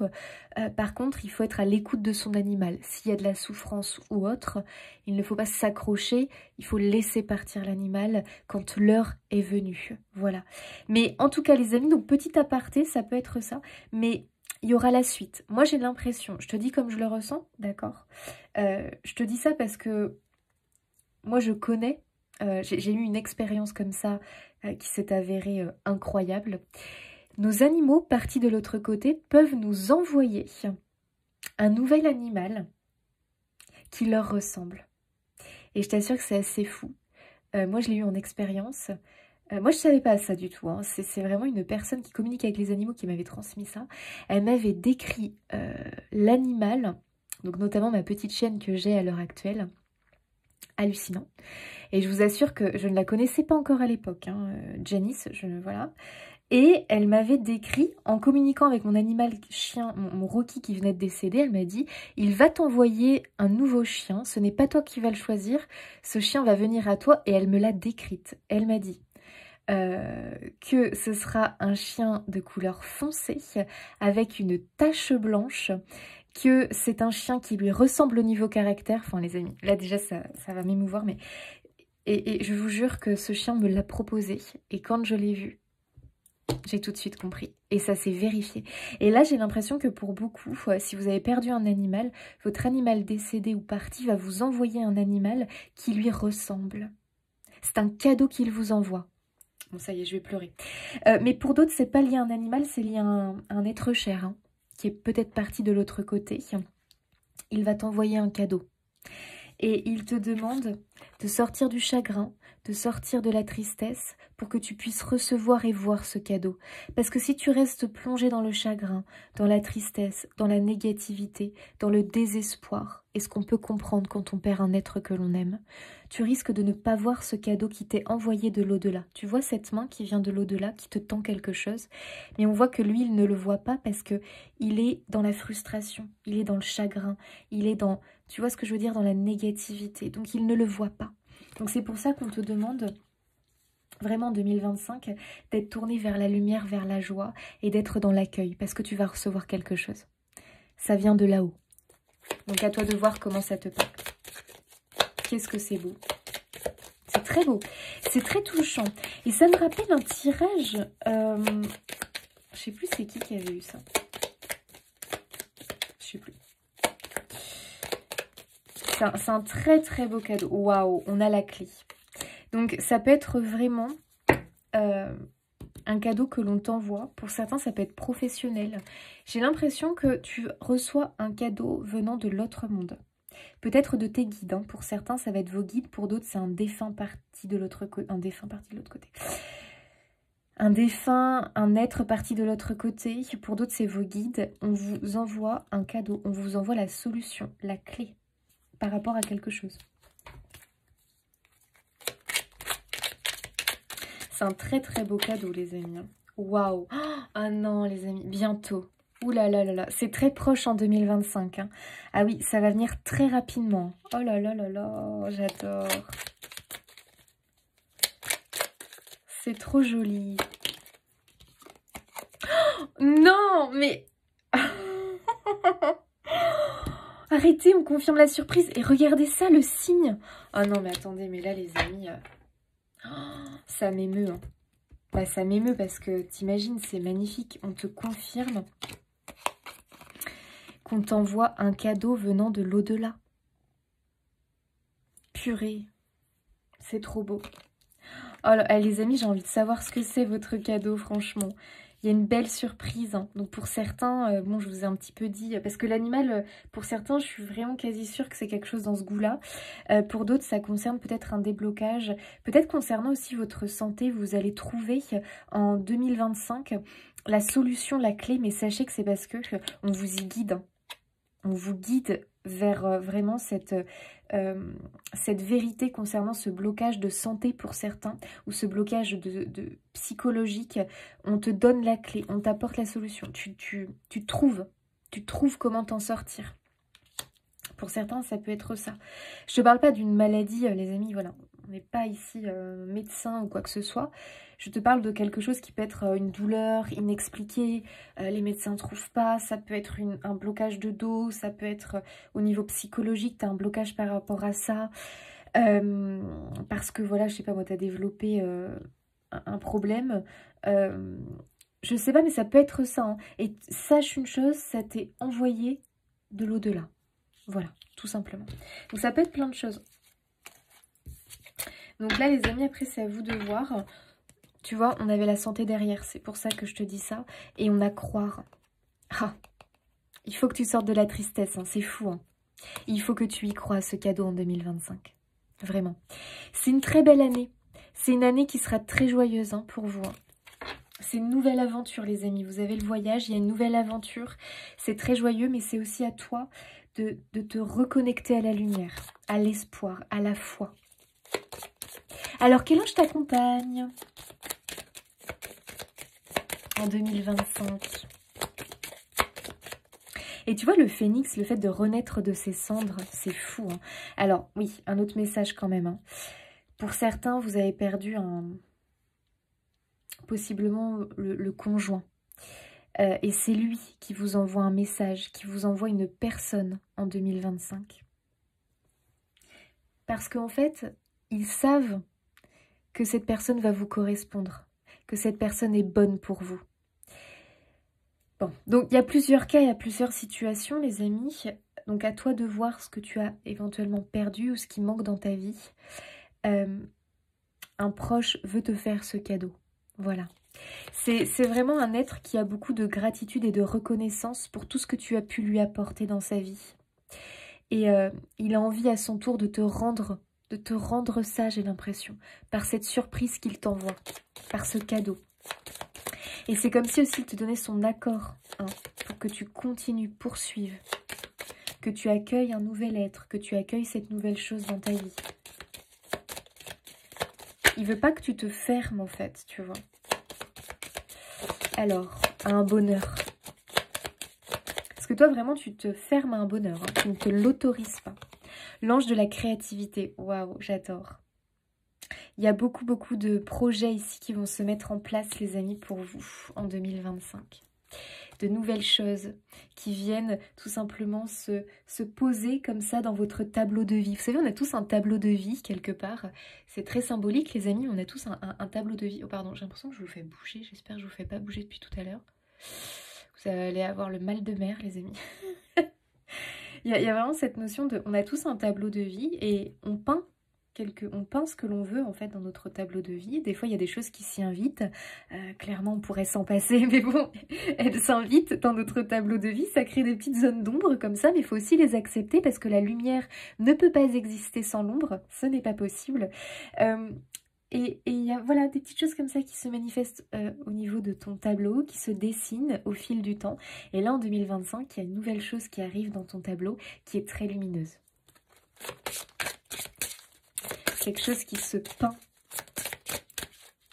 Par contre, il faut être à l'écoute de son animal. S'il y a de la souffrance ou autre, il ne faut pas s'accrocher, il faut laisser partir l'animal quand l'heure est venue. Voilà. Mais en tout cas, les amis, donc petit aparté, ça peut être ça, mais il y aura la suite. Moi, j'ai l'impression, je te dis comme je le ressens, d'accord, je te dis ça parce que moi, je connais, j'ai eu une expérience comme ça qui s'est avérée incroyable. Nos animaux partis de l'autre côté peuvent nous envoyer un nouvel animal qui leur ressemble. Et je t'assure que c'est assez fou. Moi, je l'ai eu en expérience. Moi, je ne savais pas ça du tout. Hein. C'est vraiment une personne qui communique avec les animaux qui m'avait transmis ça. Elle m'avait décrit l'animal, donc notamment ma petite chienne que j'ai à l'heure actuelle. Hallucinant. Et je vous assure que je ne la connaissais pas encore à l'époque, hein, Janice, voilà. Et elle m'avait décrit, en communiquant avec mon animal chien, mon Rocky qui venait de décéder, elle m'a dit « Il va t'envoyer un nouveau chien, ce n'est pas toi qui vas le choisir, ce chien va venir à toi. » Et elle me l'a décrite. Elle m'a dit que ce sera un chien de couleur foncée, avec une tache blanche, que c'est un chien qui lui ressemble au niveau caractère. Enfin les amis, là déjà ça va m'émouvoir, mais... Et je vous jure que ce chien me l'a proposé. Et quand je l'ai vu, j'ai tout de suite compris. Et ça s'est vérifié. Et là, j'ai l'impression que pour beaucoup, si vous avez perdu un animal, votre animal décédé ou parti va vous envoyer un animal qui lui ressemble. C'est un cadeau qu'il vous envoie. Bon, ça y est, je vais pleurer. Mais pour d'autres, c'est pas lié à un animal, c'est lié à un être cher, hein, qui est peut-être parti de l'autre côté. Il va t'envoyer un cadeau. Et il te demande de sortir du chagrin, de sortir de la tristesse pour que tu puisses recevoir et voir ce cadeau. Parce que si tu restes plongé dans le chagrin, dans la tristesse, dans la négativité, dans le désespoir, et ce qu'on peut comprendre quand on perd un être que l'on aime, tu risques de ne pas voir ce cadeau qui t'est envoyé de l'au-delà. Tu vois cette main qui vient de l'au-delà, qui te tend quelque chose, mais on voit que lui, il ne le voit pas parce que il est dans la frustration, il est dans le chagrin, il est dans... Tu vois ce que je veux dire, dans la négativité. Donc, il ne le voit pas. Donc, c'est pour ça qu'on te demande, vraiment en 2025, d'être tourné vers la lumière, vers la joie et d'être dans l'accueil parce que tu vas recevoir quelque chose. Ça vient de là-haut. Donc, à toi de voir comment ça te parle. Qu'est-ce que c'est beau. C'est très beau. C'est très touchant. Et ça me rappelle un tirage... je sais plus c'est qui avait eu ça. Je sais plus. C'est un très très beau cadeau. Waouh, on a la clé. Donc ça peut être vraiment un cadeau que l'on t'envoie. Pour certains, ça peut être professionnel. J'ai l'impression que tu reçois un cadeau venant de l'autre monde. Peut-être de tes guides. Hein. Pour certains, ça va être vos guides. Pour d'autres, c'est un défunt parti de l'autre côté. Un défunt parti de l'autre côté. Un défunt, un être parti de l'autre côté. Pour d'autres, c'est vos guides. On vous envoie un cadeau. On vous envoie la solution, la clé par rapport à quelque chose. C'est un très très beau cadeau, les amis. Waouh! Ah non, les amis, bientôt. Ouh là là là là, c'est très proche en 2025. Hein. Ah oui, ça va venir très rapidement. Oh là là là là, j'adore. C'est trop joli. Oh, non, mais... Arrêtez, on confirme la surprise. Et regardez ça, le signe. Oh non, mais attendez, mais là, les amis, ça m'émeut. Hein. Bah, ça m'émeut parce que, t'imagines, c'est magnifique. On te confirme qu'on t'envoie un cadeau venant de l'au-delà. Purée, c'est trop beau. Oh là, les amis, j'ai envie de savoir ce que c'est votre cadeau, franchement. Il y a une belle surprise. Hein. Donc pour certains, bon, je vous ai un petit peu dit, parce que l'animal, pour certains, je suis vraiment quasi sûre que c'est quelque chose dans ce goût-là. Pour d'autres, ça concerne peut-être un déblocage. Peut-être concernant aussi votre santé, vous allez trouver en 2025 la solution, la clé, mais sachez que c'est parce que on vous y guide. Hein. On vous guide vers vraiment cette vérité concernant ce blocage de santé pour certains, ou ce blocage de psychologique. On te donne la clé, on t'apporte la solution. Tu trouves comment t'en sortir. Pour certains, ça peut être ça. Je ne te parle pas d'une maladie, les amis, voilà. On n'est pas ici médecin ou quoi que ce soit. Je te parle de quelque chose qui peut être une douleur inexpliquée. Les médecins ne trouvent pas. Ça peut être un blocage de dos. Ça peut être au niveau psychologique. Tu as un blocage par rapport à ça. Parce que, voilà, je sais pas, moi, tu as développé un problème. Je sais pas, mais ça peut être ça. Hein. Et sache une chose, ça t'est envoyé de l'au-delà. Voilà, tout simplement. Donc ça peut être plein de choses. Donc là, les amis, après, c'est à vous de voir. Tu vois, on avait la santé derrière. C'est pour ça que je te dis ça. Et on a croire. Ah, il faut que tu sortes de la tristesse. Hein, c'est fou. Hein. Il faut que tu y crois à ce cadeau en 2025. Vraiment. C'est une très belle année. C'est une année qui sera très joyeuse hein, pour vous. Hein. C'est une nouvelle aventure, les amis. Vous avez le voyage, il y a une nouvelle aventure. C'est très joyeux, mais c'est aussi à toi de te reconnecter à la lumière, à l'espoir, à la foi. Alors, quel ange t'accompagne en 2025? Et tu vois, le phénix, le fait de renaître de ses cendres, c'est fou. Hein. Alors, oui, un autre message quand même. Hein. Pour certains, vous avez perdu possiblement le conjoint. Et c'est lui qui vous envoie un message, qui vous envoie une personne en 2025. Parce qu'en fait, ils savent que cette personne va vous correspondre, que cette personne est bonne pour vous. Bon, donc il y a plusieurs cas, il y a plusieurs situations, les amis. Donc à toi de voir ce que tu as éventuellement perdu ou ce qui manque dans ta vie. Un proche veut te faire ce cadeau. Voilà. C'est vraiment un être qui a beaucoup de gratitude et de reconnaissance pour tout ce que tu as pu lui apporter dans sa vie. Et il a envie à son tour de te rendre ça, j'ai l'impression, par cette surprise qu'il t'envoie, par ce cadeau. Et c'est comme si aussi il te donnait son accord hein, pour que tu continues, poursuives, que tu accueilles un nouvel être, que tu accueilles cette nouvelle chose dans ta vie. Il veut pas que tu te fermes en fait, tu vois. Alors, à un bonheur. Parce que toi, vraiment, tu te fermes à un bonheur. Hein. Tu ne te l'autorises pas. L'ange de la créativité. Waouh, j'adore. Il y a beaucoup de projets ici qui vont se mettre en place, les amis, pour vous en 2025. De nouvelles choses qui viennent tout simplement se poser comme ça dans votre tableau de vie. Vous savez, on a tous un tableau de vie quelque part. C'est très symbolique, les amis. On a tous un tableau de vie. Oh, pardon, j'ai l'impression que je vous fais bouger. J'espère que je ne vous fais pas bouger depuis tout à l'heure. Vous allez avoir le mal de mer, les amis. il y a vraiment cette notion de... On a tous un tableau de vie et on peint ce que l'on veut en fait dans notre tableau de vie. Des fois il y a des choses qui s'y invitent, clairement on pourrait s'en passer, mais bon, elles s'invitent dans notre tableau de vie, ça crée des petites zones d'ombre comme ça, mais il faut aussi les accepter parce que la lumière ne peut pas exister sans l'ombre, ce n'est pas possible. Et il y a voilà, des petites choses comme ça qui se manifestent au niveau de ton tableau, qui se dessinent au fil du temps. Et là en 2025, il y a une nouvelle chose qui arrive dans ton tableau qui est très lumineuse. Quelque chose qui se peint,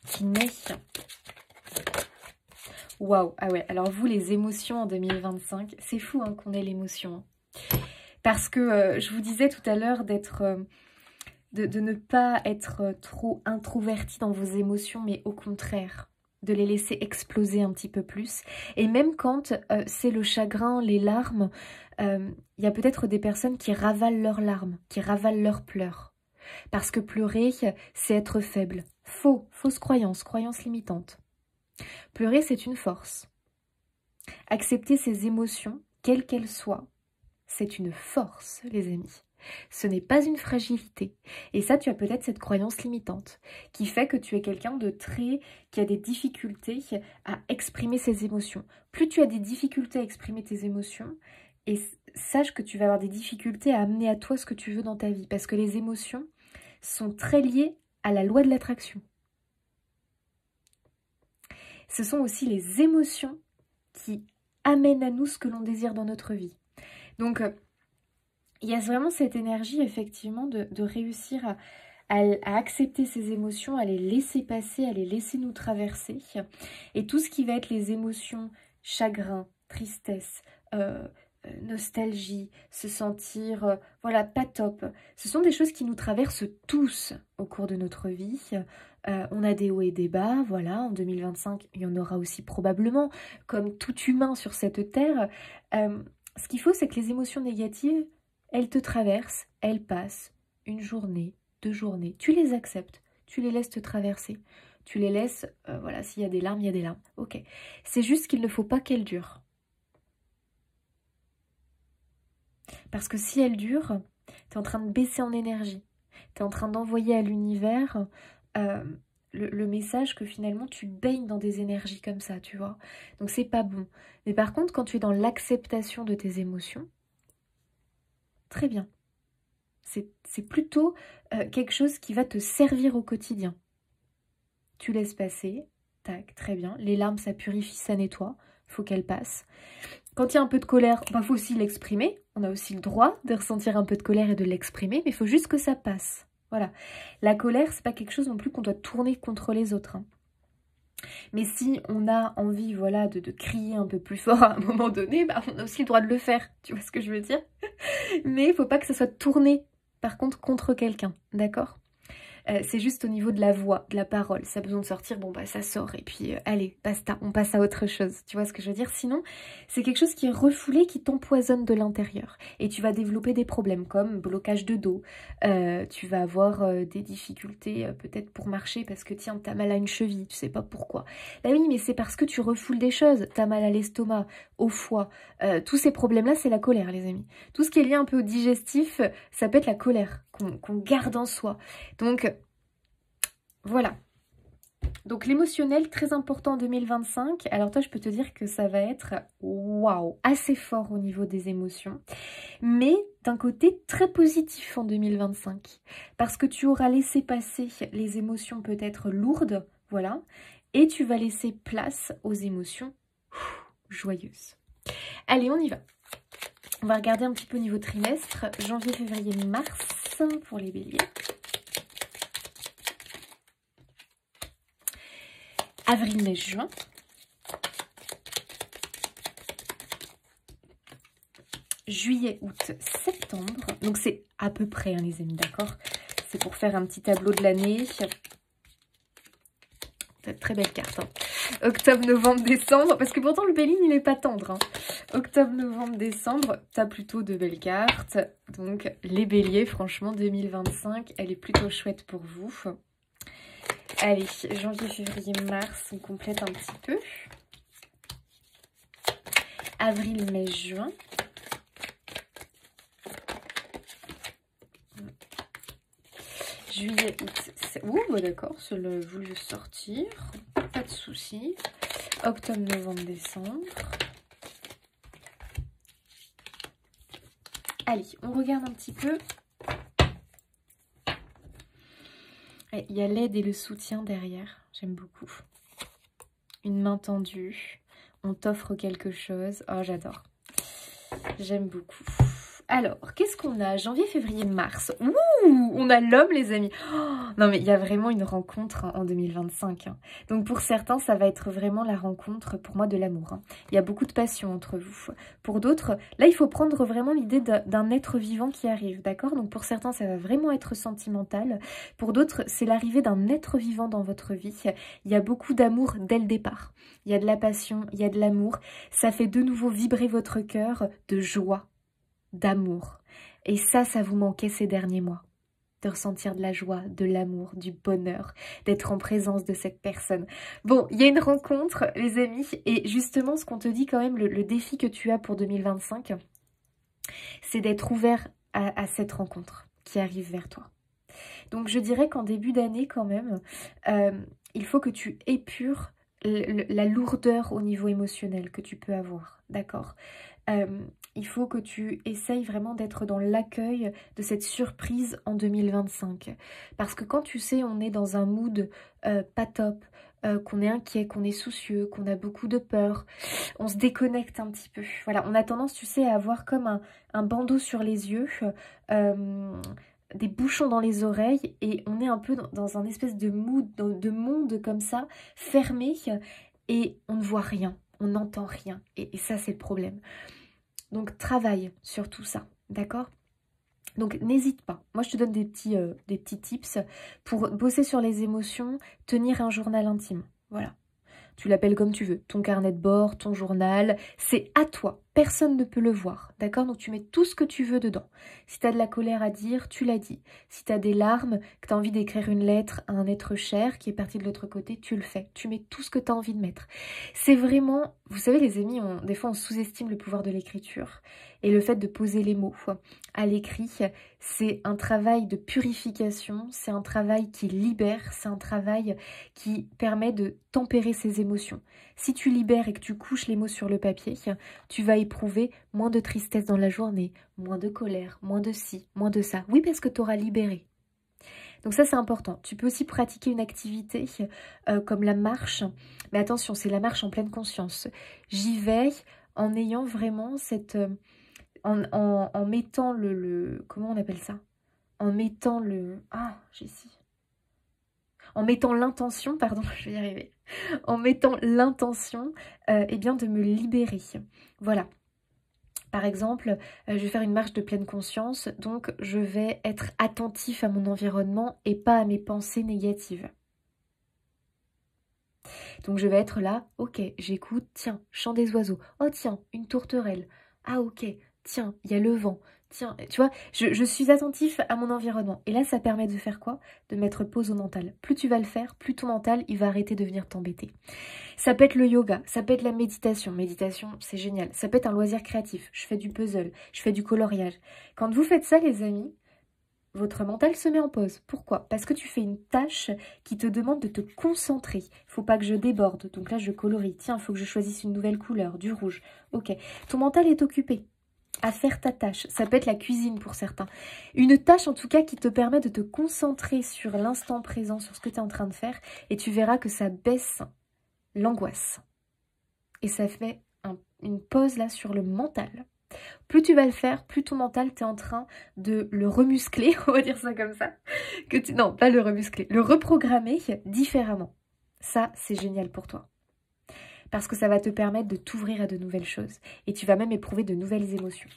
qui naît. Waouh. Ah ouais, alors vous, les émotions en 2025, c'est fou hein, qu'on ait l'émotion. Hein. Parce que je vous disais tout à l'heure d'être... de ne pas être trop introverti dans vos émotions, mais au contraire, de les laisser exploser un petit peu plus. Et même quand c'est le chagrin, les larmes, il y a peut-être des personnes qui ravalent leurs larmes, qui ravalent leurs pleurs. Parce que pleurer, c'est être faible. Fausse croyance, croyance limitante. Pleurer, c'est une force. Accepter ses émotions, quelles qu'elles soient, c'est une force, les amis. Ce n'est pas une fragilité. Et ça, tu as peut-être cette croyance limitante qui fait que tu es quelqu'un de qui a des difficultés à exprimer ses émotions. Plus tu as des difficultés à exprimer tes émotions, et sache que tu vas avoir des difficultés à amener à toi ce que tu veux dans ta vie. Parce que les émotions sont très liées à la loi de l'attraction. Ce sont aussi les émotions qui amènent à nous ce que l'on désire dans notre vie. Donc, il y a vraiment cette énergie, effectivement, de réussir à accepter ces émotions, à les laisser passer, à les laisser nous traverser. Et tout ce qui va être les émotions, chagrin, tristesse, nostalgie, se sentir, voilà, pas top. Ce sont des choses qui nous traversent tous au cours de notre vie. On a des hauts et des bas, voilà, en 2025, il y en aura aussi probablement, comme tout humain sur cette terre. Ce qu'il faut, c'est que les émotions négatives, elles te traversent, elles passent, une journée, 2 journées, tu les acceptes, tu les laisses te traverser, tu les laisses, voilà, s'il y a des larmes, il y a des larmes, ok. C'est juste qu'il ne faut pas qu'elles durent. Parce que si elles durent, tu es en train de baisser en énergie, tu es en train d'envoyer à l'univers le message que finalement tu baignes dans des énergies comme ça, tu vois. Donc c'est pas bon. Mais par contre, quand tu es dans l'acceptation de tes émotions, très bien. C'est plutôt quelque chose qui va te servir au quotidien. Tu laisses passer, tac, très bien. Les larmes, ça purifie, ça nettoie, il faut qu'elles passent. Quand il y a un peu de colère, il faut aussi l'exprimer. On a aussi le droit de ressentir un peu de colère et de l'exprimer, mais il faut juste que ça passe. Voilà. La colère, c'est pas quelque chose non plus qu'on doit tourner contre les autres. Hein. Mais si on a envie, voilà, de crier un peu plus fort à un moment donné, bah, on a aussi le droit de le faire. Tu vois ce que je veux dire? Mais il ne faut pas que ça soit tourné, par contre, contre quelqu'un. D'accord? C'est juste au niveau de la voix, de la parole. Ça a besoin de sortir, bon bah ça sort. Et puis allez, basta, on passe à autre chose. Tu vois ce que je veux dire? Sinon, c'est quelque chose qui est refoulé, qui t'empoisonne de l'intérieur. Et tu vas développer des problèmes comme blocage de dos. Tu vas avoir des difficultés peut-être pour marcher parce que tiens, t'as mal à une cheville, tu sais pas pourquoi. Bah oui, mais c'est parce que tu refoules des choses. T'as mal à l'estomac, au foie. Tous ces problèmes-là, c'est la colère, les amis. Tout ce qui est lié un peu au digestif, ça peut être la colère qu'on garde en soi. Donc, voilà. Donc l'émotionnel, très important en 2025. Alors toi, je peux te dire que ça va être, waouh, assez fort au niveau des émotions. Mais d'un côté, très positif en 2025. Parce que tu auras laissé passer les émotions peut-être lourdes, voilà. Et tu vas laisser place aux émotions joyeuses. Allez, on y va. On va regarder un petit peu au niveau trimestre. Janvier, février, mars pour les béliers. Avril, mai, juin. Juillet, août, septembre. Donc c'est à peu près, hein, les amis, d'accord? C'est pour faire un petit tableau de l'année. Très belle carte. Hein. Octobre, novembre, décembre. Parce que pourtant, le Béline, il n'est pas tendre. Hein. Octobre, novembre, décembre. Tu as plutôt de belles cartes. Donc, les béliers, franchement, 2025, elle est plutôt chouette pour vous. Allez, janvier, février, mars, on complète un petit peu. Avril, mai, juin. Juillet, août, ouh, bah d'accord, cela voulu sortir, pas de soucis. Octobre, novembre, décembre. Allez, on regarde un petit peu. Il y a l'aide et le soutien derrière, j'aime beaucoup. Une main tendue, on t'offre quelque chose. Oh, j'adore. J'aime beaucoup. Alors, qu'est-ce qu'on a? Janvier, février, mars. Ouh, on a l'homme, les amis. Oh, non, mais il y a vraiment une rencontre en 2025. Hein. Donc, pour certains, ça va être vraiment la rencontre, pour moi, de l'amour. Hein. Il y a beaucoup de passion entre vous. Pour d'autres, là, il faut prendre vraiment l'idée d'un être vivant qui arrive, d'accord? Donc, pour certains, ça va vraiment être sentimental. Pour d'autres, c'est l'arrivée d'un être vivant dans votre vie. Il y a beaucoup d'amour dès le départ. Il y a de la passion, il y a de l'amour. Ça fait de nouveau vibrer votre cœur de joie, d'amour. Et ça vous manquait ces derniers mois. De ressentir de la joie, de l'amour, du bonheur, d'être en présence de cette personne. Bon, il y a une rencontre, les amis, et justement, ce qu'on te dit quand même, le défi que tu as pour 2025, c'est d'être ouvert à cette rencontre qui arrive vers toi. Donc, je dirais qu'en début d'année, quand même, il faut que tu épures la lourdeur au niveau émotionnel que tu peux avoir, d'accord? Il faut que tu essayes vraiment d'être dans l'accueil de cette surprise en 2025. Parce que quand tu sais, on est dans un mood pas top, qu'on est inquiet, qu'on est soucieux, qu'on a beaucoup de peur, on se déconnecte un petit peu. Voilà, on a tendance, tu sais, à avoir comme un bandeau sur les yeux, des bouchons dans les oreilles, et on est un peu dans un espèce de mood, de monde comme ça, fermé, et on ne voit rien, on n'entend rien. Et ça, c'est le problème. Donc, travaille sur tout ça, d'accord? Donc, n'hésite pas. Moi, je te donne des petits tips pour bosser sur les émotions, tenir un journal intime. Voilà. Tu l'appelles comme tu veux. Ton carnet de bord, ton journal, c'est à toi. Personne ne peut le voir, d'accord? Donc, tu mets tout ce que tu veux dedans. Si tu as de la colère à dire, tu l'as dit. Si tu as des larmes, que tu as envie d'écrire une lettre à un être cher qui est parti de l'autre côté, tu le fais. Tu mets tout ce que tu as envie de mettre. C'est vraiment... Vous savez, les amis, des fois, on sous-estime le pouvoir de l'écriture. Et le fait de poser les mots à l'écrit, c'est un travail de purification, c'est un travail qui libère, c'est un travail qui permet de tempérer ses émotions. Si tu libères et que tu couches les mots sur le papier, tu vas éprouver moins de tristesse dans la journée, moins de colère, moins de ci, moins de ça. Oui, parce que tu auras libéré. Donc ça, c'est important. Tu peux aussi pratiquer une activité comme la marche. Mais attention, c'est la marche en pleine conscience. J'y vais en ayant vraiment cette... en mettant comment on appelle ça? En mettant le... Ah, j'ai ici. En mettant l'intention, pardon, je vais y arriver. En mettant l'intention, eh bien, de me libérer. Voilà. Par exemple, je vais faire une marche de pleine conscience, donc je vais être attentif à mon environnement et pas à mes pensées négatives. Donc je vais être là, ok, j'écoute, tiens, chant des oiseaux, oh tiens, une tourterelle, ah ok, tiens, il y a le vent, tiens, tu vois, je suis attentif à mon environnement. Et là, ça permet de faire quoi? De mettre pause au mental. Plus tu vas le faire, plus ton mental, il va arrêter de venir t'embêter. Ça peut être le yoga, ça peut être la méditation. Méditation, c'est génial. Ça peut être un loisir créatif. Je fais du puzzle, je fais du coloriage. Quand vous faites ça, les amis, votre mental se met en pause. Pourquoi? Parce que tu fais une tâche qui te demande de te concentrer. Il ne faut pas que je déborde. Donc là, je colorie. Tiens, il faut que je choisisse une nouvelle couleur, du rouge. Ok. Ton mental est occupé à faire ta tâche. Ça peut être la cuisine pour certains. Une tâche en tout cas qui te permet de te concentrer sur l'instant présent, sur ce que tu es en train de faire. Et tu verras que ça baisse l'angoisse. Et ça fait une pause là sur le mental. Plus tu vas le faire, plus ton mental, tu es en train de le remuscler, on va dire ça comme ça. Non, pas le remuscler, le reprogrammer différemment. Ça, c'est génial pour toi. Parce que ça va te permettre de t'ouvrir à de nouvelles choses. Et tu vas même éprouver de nouvelles émotions.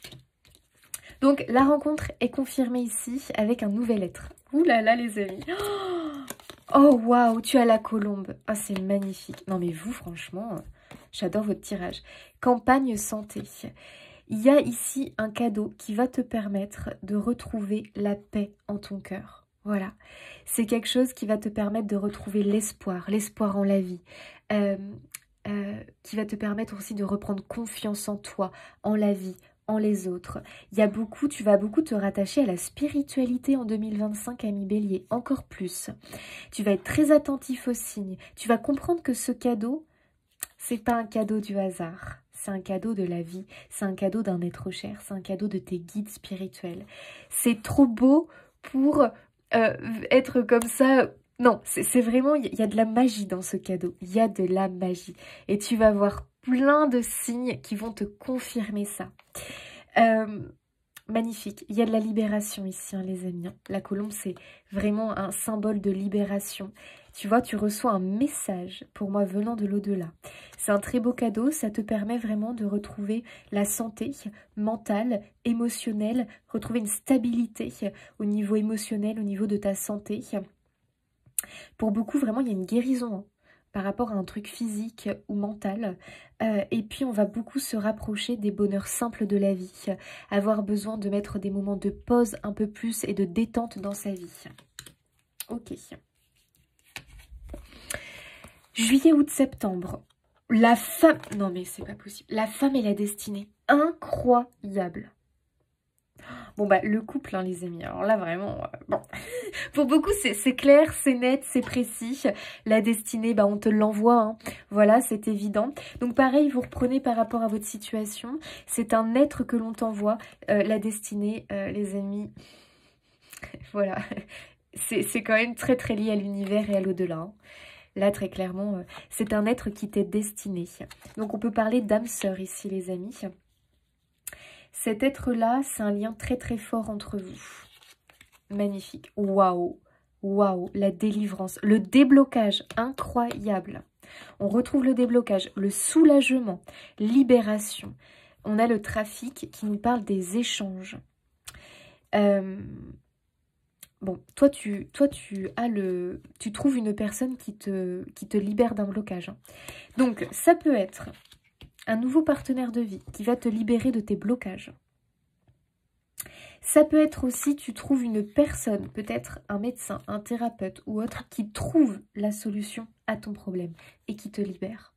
Donc, la rencontre est confirmée ici avec un nouvel être. Ouh là là, les amis. Oh, waouh, tu as la colombe. Ah, c'est magnifique. Non, mais vous, franchement, j'adore votre tirage. Campagne santé. Il y a ici un cadeau qui va te permettre de retrouver la paix en ton cœur. Voilà. C'est quelque chose qui va te permettre de retrouver l'espoir en la vie. Qui va te permettre aussi de reprendre confiance en toi, en la vie, en les autres. Tu vas beaucoup te rattacher à la spiritualité en 2025, ami Bélier, encore plus. Tu vas être très attentif aux signes. Tu vas comprendre que ce cadeau, c'est pas un cadeau du hasard. C'est un cadeau de la vie, c'est un cadeau d'un être cher, c'est un cadeau de tes guides spirituels. C'est trop beau pour être comme ça. Non, c'est vraiment, il y a de la magie dans ce cadeau. Il y a de la magie. Et tu vas voir plein de signes qui vont te confirmer ça. Magnifique. Il y a de la libération ici, hein, les amis. Hein. La colombe, c'est vraiment un symbole de libération. Tu vois, tu reçois un message, pour moi, venant de l'au-delà. C'est un très beau cadeau. Ça te permet vraiment de retrouver la santé mentale, émotionnelle, retrouver une stabilité au niveau émotionnel, au niveau de ta santé. Pour beaucoup, vraiment, il y a une guérison, hein, par rapport à un truc physique ou mental. Et puis, on va beaucoup se rapprocher des bonheurs simples de la vie. Avoir besoin de mettre des moments de pause un peu plus et de détente dans sa vie. Ok. Juillet, août, septembre. La femme... Non, mais c'est pas possible. La femme et la destinée. Incroyable. Bon, bah, le couple, hein, les amis. Alors là, vraiment, bon. Pour beaucoup, c'est clair, c'est net, c'est précis. La destinée, bah, on te l'envoie. Hein. Voilà, c'est évident. Donc, pareil, vous reprenez par rapport à votre situation. C'est un être que l'on t'envoie. La destinée, les amis. Voilà. C'est quand même très, très lié à l'univers et à l'au-delà. Hein. Là, très clairement, c'est un être qui t'est destiné. Donc, on peut parler d'âme sœur ici, les amis. Cet être-là, c'est un lien très très fort entre vous. Magnifique. Waouh. Waouh. La délivrance. Le déblocage. Incroyable. On retrouve le déblocage. Le soulagement. Libération. On a le trafic qui nous parle des échanges. Bon, toi, tu trouves une personne qui te libère d'un blocage. Hein. Donc, ça peut être un nouveau partenaire de vie qui va te libérer de tes blocages. Ça peut être aussi, tu trouves une personne, peut-être un médecin, un thérapeute ou autre, qui trouve la solution à ton problème et qui te libère.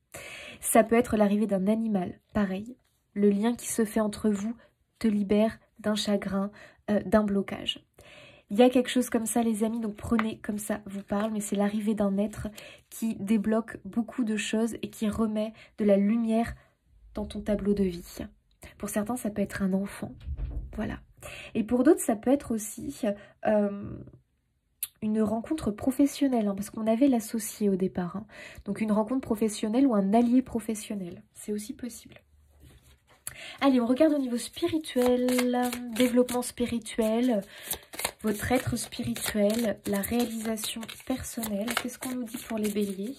Ça peut être l'arrivée d'un animal, pareil. Le lien qui se fait entre vous te libère d'un chagrin, d'un blocage. Il y a quelque chose comme ça, les amis, donc prenez comme ça, vous parle, mais c'est l'arrivée d'un être qui débloque beaucoup de choses et qui remet de la lumière dans ton tableau de vie. Pour certains, ça peut être un enfant, voilà. Et pour d'autres, ça peut être aussi une rencontre professionnelle, hein, parce qu'on avait l'associé au départ. Hein. Donc une rencontre professionnelle ou un allié professionnel, c'est aussi possible. Allez, on regarde au niveau spirituel, développement spirituel, votre être spirituel, la réalisation personnelle. Qu'est-ce qu'on nous dit pour les béliers ?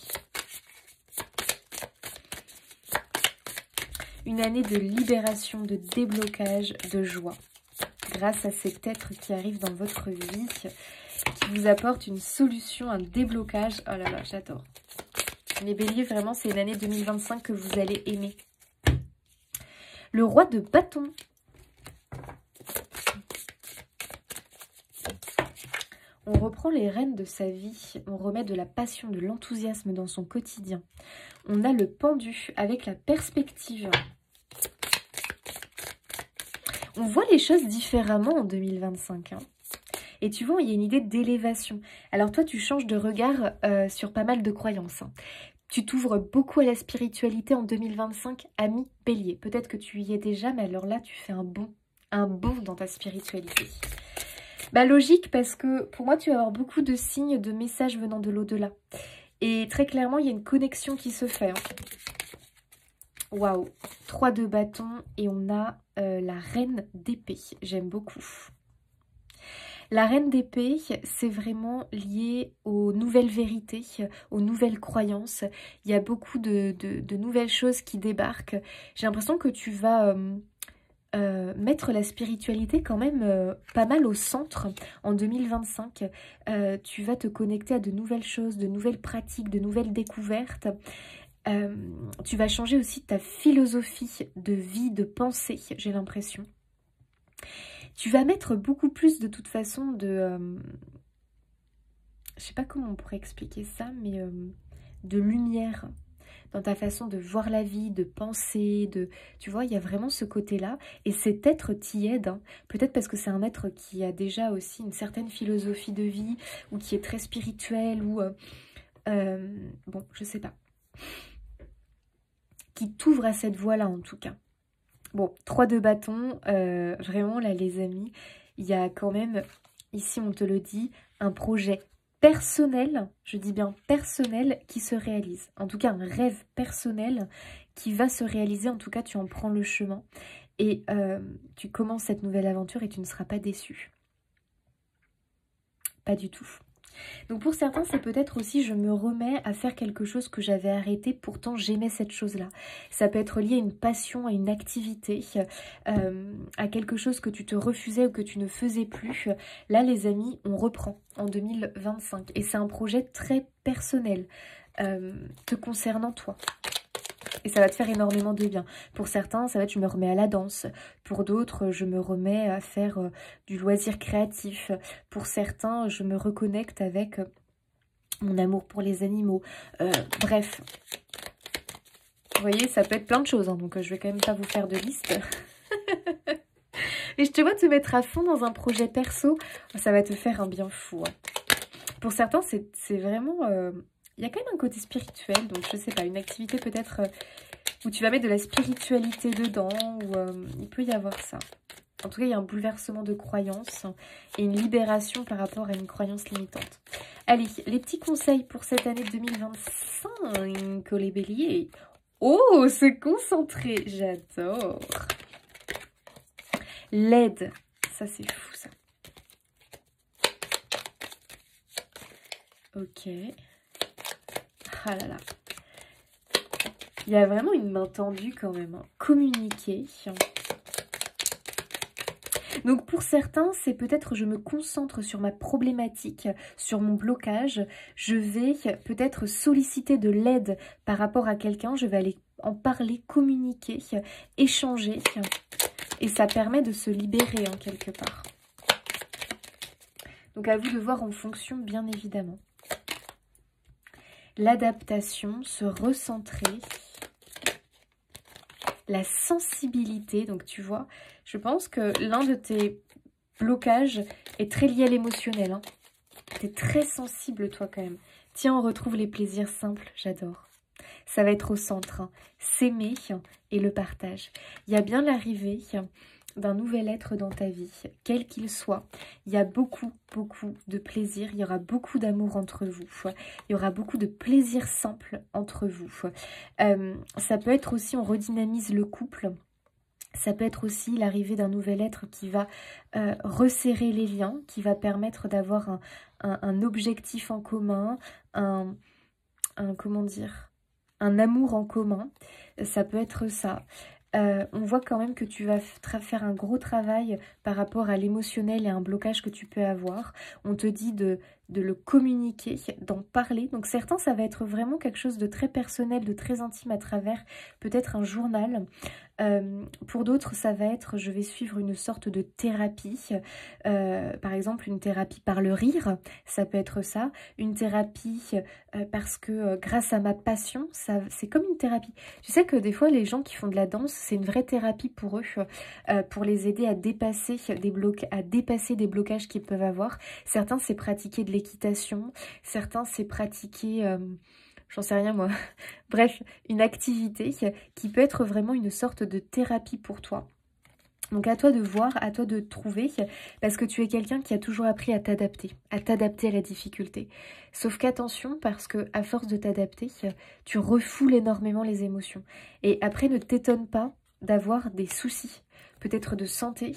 Une année de libération, de déblocage, de joie. Grâce à cet être qui arrive dans votre vie, qui vous apporte une solution, un déblocage. Oh là là, j'adore. Les béliers, vraiment, c'est une année 2025 que vous allez aimer. Le roi de bâton. On reprend les rênes de sa vie, on remet de la passion, de l'enthousiasme dans son quotidien. On a le pendu avec la perspective. On voit les choses différemment en 2025. Hein. Et tu vois, il y a une idée d'élévation. Alors toi, tu changes de regard sur pas mal de croyances. Hein. Tu t'ouvres beaucoup à la spiritualité en 2025, ami bélier. Peut-être que tu y es déjà, mais alors là, tu fais un bond dans ta spiritualité. Bah logique, parce que pour moi, tu vas avoir beaucoup de signes, de messages venant de l'au-delà. Et très clairement, il y a une connexion qui se fait. Hein. Waouh, 3 de bâton et on a la reine d'épée. J'aime beaucoup. La reine d'épée, c'est vraiment lié aux nouvelles vérités, aux nouvelles croyances. Il y a beaucoup de nouvelles choses qui débarquent. J'ai l'impression que tu vas mettre la spiritualité quand même pas mal au centre en 2025. Tu vas te connecter à de nouvelles choses, de nouvelles pratiques, de nouvelles découvertes. Tu vas changer aussi ta philosophie de vie, de pensée, j'ai l'impression. Tu vas mettre beaucoup plus de toute façon de... je sais pas comment on pourrait expliquer ça, mais de lumière dans ta façon de voir la vie, de penser, de... Tu vois, il y a vraiment ce côté-là. Et cet être t'y aide, hein. Peut-être parce que c'est un être qui a déjà aussi une certaine philosophie de vie, ou qui est très spirituel, ou... bon, je sais pas. Qui t'ouvre à cette voie-là, en tout cas. Bon, 3 de bâton, vraiment là les amis, il y a quand même, ici on te le dit, un projet personnel, je dis bien personnel, qui se réalise. En tout cas un rêve personnel qui va se réaliser, en tout cas tu en prends le chemin. Et tu commences cette nouvelle aventure et tu ne seras pas déçu. Pas du tout. Donc pour certains, c'est peut-être aussi je me remets à faire quelque chose que j'avais arrêté, pourtant j'aimais cette chose-là. Ça peut être lié à une passion, à une activité, à quelque chose que tu te refusais ou que tu ne faisais plus. Là les amis, on reprend en 2025 et c'est un projet très personnel te concernant toi. Et ça va te faire énormément de bien. Pour certains, ça va être je me remets à la danse. Pour d'autres, je me remets à faire du loisir créatif. Pour certains, je me reconnecte avec mon amour pour les animaux. Bref, vous voyez, ça peut être plein de choses. Hein, donc, je vais quand même pas vous faire de liste. Et je te vois te mettre à fond dans un projet perso. Ça va te faire un bien fou. Hein. Pour certains, c'est vraiment... il y a quand même un côté spirituel. Donc, je sais pas, une activité peut-être... où tu vas mettre de la spiritualité dedans, ou il peut y avoir ça. En tout cas, il y a un bouleversement de croyances et une libération par rapport à une croyance limitante. Allez, les petits conseils pour cette année 2025, les béliers. Oh, se concentrer, j'adore. L'aide, ça c'est fou ça. Ok. Ah là là. Il y a vraiment une main tendue quand même. Hein. Communiquer. Donc pour certains, c'est peut-être je me concentre sur ma problématique, sur mon blocage. Je vais peut-être solliciter de l'aide par rapport à quelqu'un. Je vais aller en parler, communiquer, échanger. Et ça permet de se libérer en quelque part. Donc à vous de voir en fonction, bien évidemment. L'adaptation, se recentrer. La sensibilité, donc tu vois, je pense que l'un de tes blocages est très lié à l'émotionnel. Hein. Tu es très sensible toi quand même. Tiens, on retrouve les plaisirs simples, j'adore. Ça va être au centre, hein. S'aimer et le partage. Il y a bien l'arrivée d'un nouvel être dans ta vie, quel qu'il soit. Il y a beaucoup, beaucoup de plaisir. Il y aura beaucoup d'amour entre vous. Il y aura beaucoup de plaisir simple entre vous. Ça peut être aussi, on redynamise le couple. Ça peut être aussi l'arrivée d'un nouvel être qui va resserrer les liens, qui va permettre d'avoir un objectif en commun, comment dire, un amour en commun. Ça peut être ça. On voit quand même que tu vas faire un gros travail par rapport à l'émotionnel et à un blocage que tu peux avoir. On te dit de le communiquer, d'en parler. Donc certains, ça va être vraiment quelque chose de très personnel, de très intime à travers peut-être un journal. Pour d'autres, ça va être, je vais suivre une sorte de thérapie. Par exemple, une thérapie par le rire, ça peut être ça. Une thérapie parce que grâce à ma passion, c'est comme une thérapie. Tu sais que des fois, les gens qui font de la danse, c'est une vraie thérapie pour eux, pour les aider à dépasser des blocages qu'ils peuvent avoir. Certains, c'est pratiquer de l'équitation. Certains, c'est pratiquer... j'en sais rien moi. Bref, une activité qui peut être vraiment une sorte de thérapie pour toi. Donc à toi de voir, à toi de trouver, parce que tu es quelqu'un qui a toujours appris à t'adapter à la difficulté. Sauf qu'attention, parce que à force de t'adapter, tu refoules énormément les émotions. Et après, ne t'étonne pas d'avoir des soucis, peut-être de santé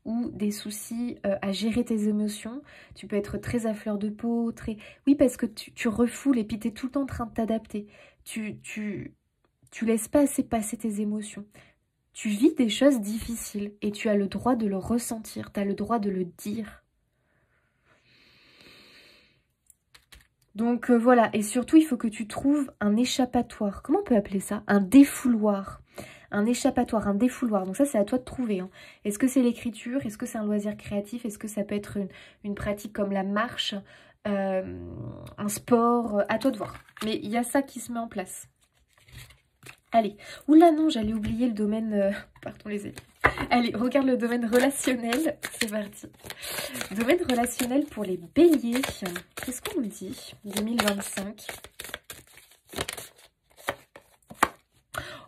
ou des soucis à gérer tes émotions. Tu peux être très à fleur de peau, très... Oui, parce que tu refoules et puis tu es tout le temps en train de t'adapter. Tu laisses pas assez passer tes émotions. Tu vis des choses difficiles et tu as le droit de le ressentir, tu as le droit de le dire. Donc voilà, et surtout il faut que tu trouves un échappatoire. Comment on peut appeler ça? Un défouloir. Un échappatoire, un défouloir. Donc ça c'est à toi de trouver. Hein. Est-ce que c'est l'écriture? Est-ce que c'est un loisir créatif? Est-ce que ça peut être une pratique comme la marche? Un sport? À toi de voir. Mais il y a ça qui se met en place. Allez, oula non, j'allais oublier le domaine... Pardon les amis. Allez, regarde le domaine relationnel. C'est parti. Domaine relationnel pour les béliers. Qu'est-ce qu'on me dit 2025.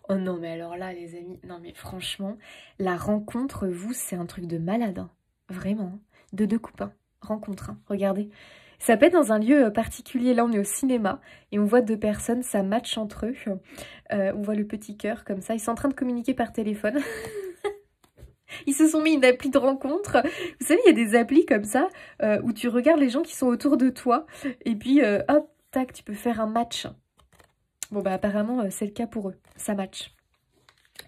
Oh non, mais alors là, les amis, non mais franchement, la rencontre, vous, c'est un truc de malade. Hein. Vraiment. Hein. De deux copains. Rencontre, hein. Regardez. Ça peut être dans un lieu particulier. Là, on est au cinéma et on voit deux personnes, ça match entre eux. On voit le petit cœur comme ça. Ils sont en train de communiquer par téléphone. Ils se sont mis une appli de rencontre. Vous savez, il y a des applis comme ça où tu regardes les gens qui sont autour de toi. Et puis, hop, tac, tu peux faire un match. Bon, bah apparemment, c'est le cas pour eux. Ça match.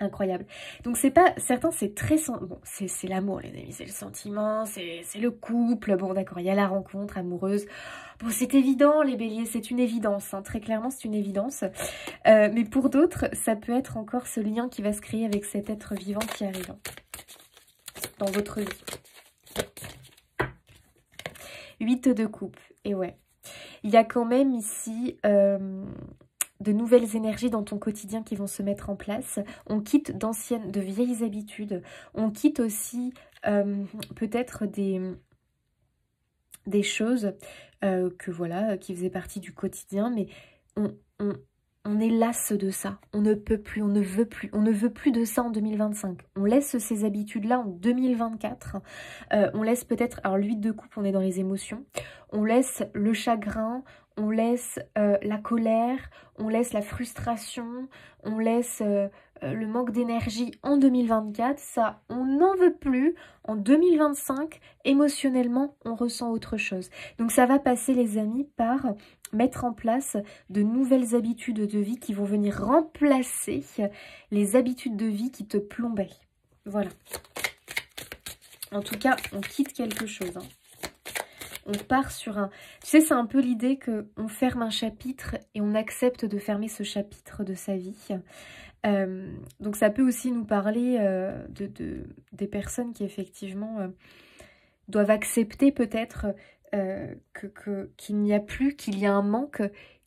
Incroyable. Donc, c'est pas... Certains, c'est très... Bon, c'est l'amour, les amis. C'est le sentiment, c'est le couple. Bon, d'accord, il y a la rencontre amoureuse. Bon, c'est évident, les béliers, c'est une évidence. Hein. Très clairement, c'est une évidence. Mais pour d'autres, ça peut être encore ce lien qui va se créer avec cet être vivant qui arrive hein, dans votre vie. 8 de coupe. Et ouais. Il y a quand même ici... de nouvelles énergies dans ton quotidien qui vont se mettre en place. On quitte de vieilles habitudes. On quitte aussi peut-être des choses que voilà, qui faisaient partie du quotidien, mais on est lasse de ça. On ne peut plus, on ne veut plus. On ne veut plus de ça en 2025. On laisse ces habitudes-là en 2024. On laisse peut-être... Alors, l'huile de coupe, on est dans les émotions. On laisse le chagrin, on laisse la colère, on laisse la frustration, on laisse le manque d'énergie en 2024. Ça, on n'en veut plus. En 2025, émotionnellement, on ressent autre chose. Donc, ça va passer, les amis, par mettre en place de nouvelles habitudes de vie qui vont venir remplacer les habitudes de vie qui te plombaient. Voilà. En tout cas, on quitte quelque chose. Hein. On part sur un... Tu sais, c'est un peu l'idée qu'on ferme un chapitre et on accepte de fermer ce chapitre de sa vie. Donc ça peut aussi nous parler des personnes qui effectivement doivent accepter peut-être qu'il n'y a plus, qu'il y a un manque,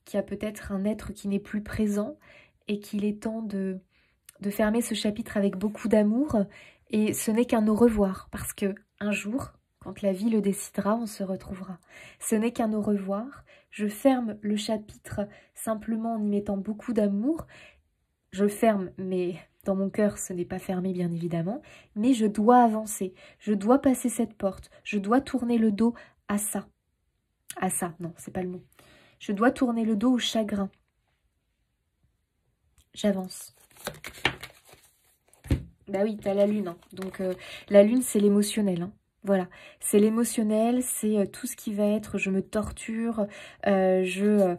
qu'il y a peut-être un être qui n'est plus présent et qu'il est temps de fermer ce chapitre avec beaucoup d'amour. Et ce n'est qu'un au revoir parce que un jour... Quand la vie le décidera, on se retrouvera. Ce n'est qu'un au revoir. Je ferme le chapitre simplement en y mettant beaucoup d'amour. Je ferme, mais dans mon cœur, ce n'est pas fermé, bien évidemment. Mais je dois avancer. Je dois passer cette porte. Je dois tourner le dos à ça. À ça, non, c'est pas le mot. Je dois tourner le dos au chagrin. J'avance. Bah oui, t'as la lune. Hein. Donc, la lune, c'est l'émotionnel. Hein. Voilà, c'est l'émotionnel, c'est tout ce qui va être je me torture, je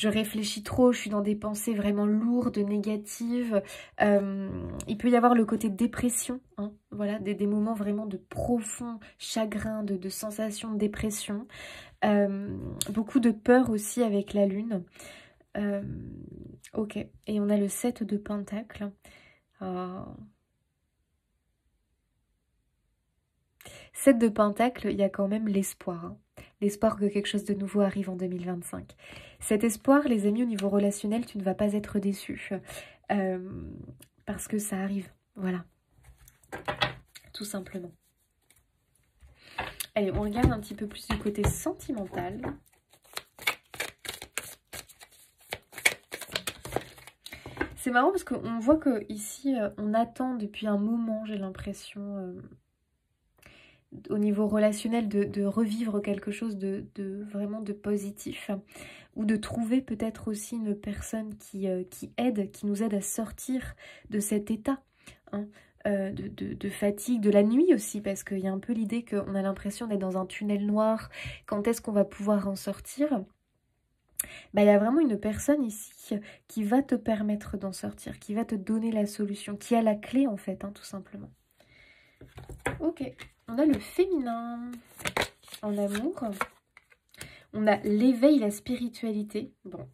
réfléchis trop, je suis dans des pensées vraiment lourdes, négatives. Il peut y avoir le côté dépression, hein, voilà, des moments vraiment de profond chagrin, de sensation de dépression. Beaucoup de peur aussi avec la lune. Ok, et on a le 7 de pentacles. Oh. 7 de pentacle, il y a quand même l'espoir. Hein. L'espoir que quelque chose de nouveau arrive en 2025. Cet espoir, les amis, au niveau relationnel, tu ne vas pas être déçu. Parce que ça arrive. Voilà. Tout simplement. Allez, on regarde un petit peu plus du côté sentimental. C'est marrant parce qu'on voit qu'ici, on attend depuis un moment, j'ai l'impression... au niveau relationnel, de revivre quelque chose de vraiment de positif, ou de trouver peut-être aussi une personne qui nous aide à sortir de cet état, hein, de fatigue, de la nuit aussi, parce qu'il y a un peu l'idée qu'on a l'impression d'être dans un tunnel noir, quand est-ce qu'on va pouvoir en sortir? Bah, il y a vraiment une personne ici qui va te permettre d'en sortir, qui va te donner la solution, qui a la clé en fait, hein, tout simplement. Ok. On a le féminin en amour. On a l'éveil, la spiritualité. Bon.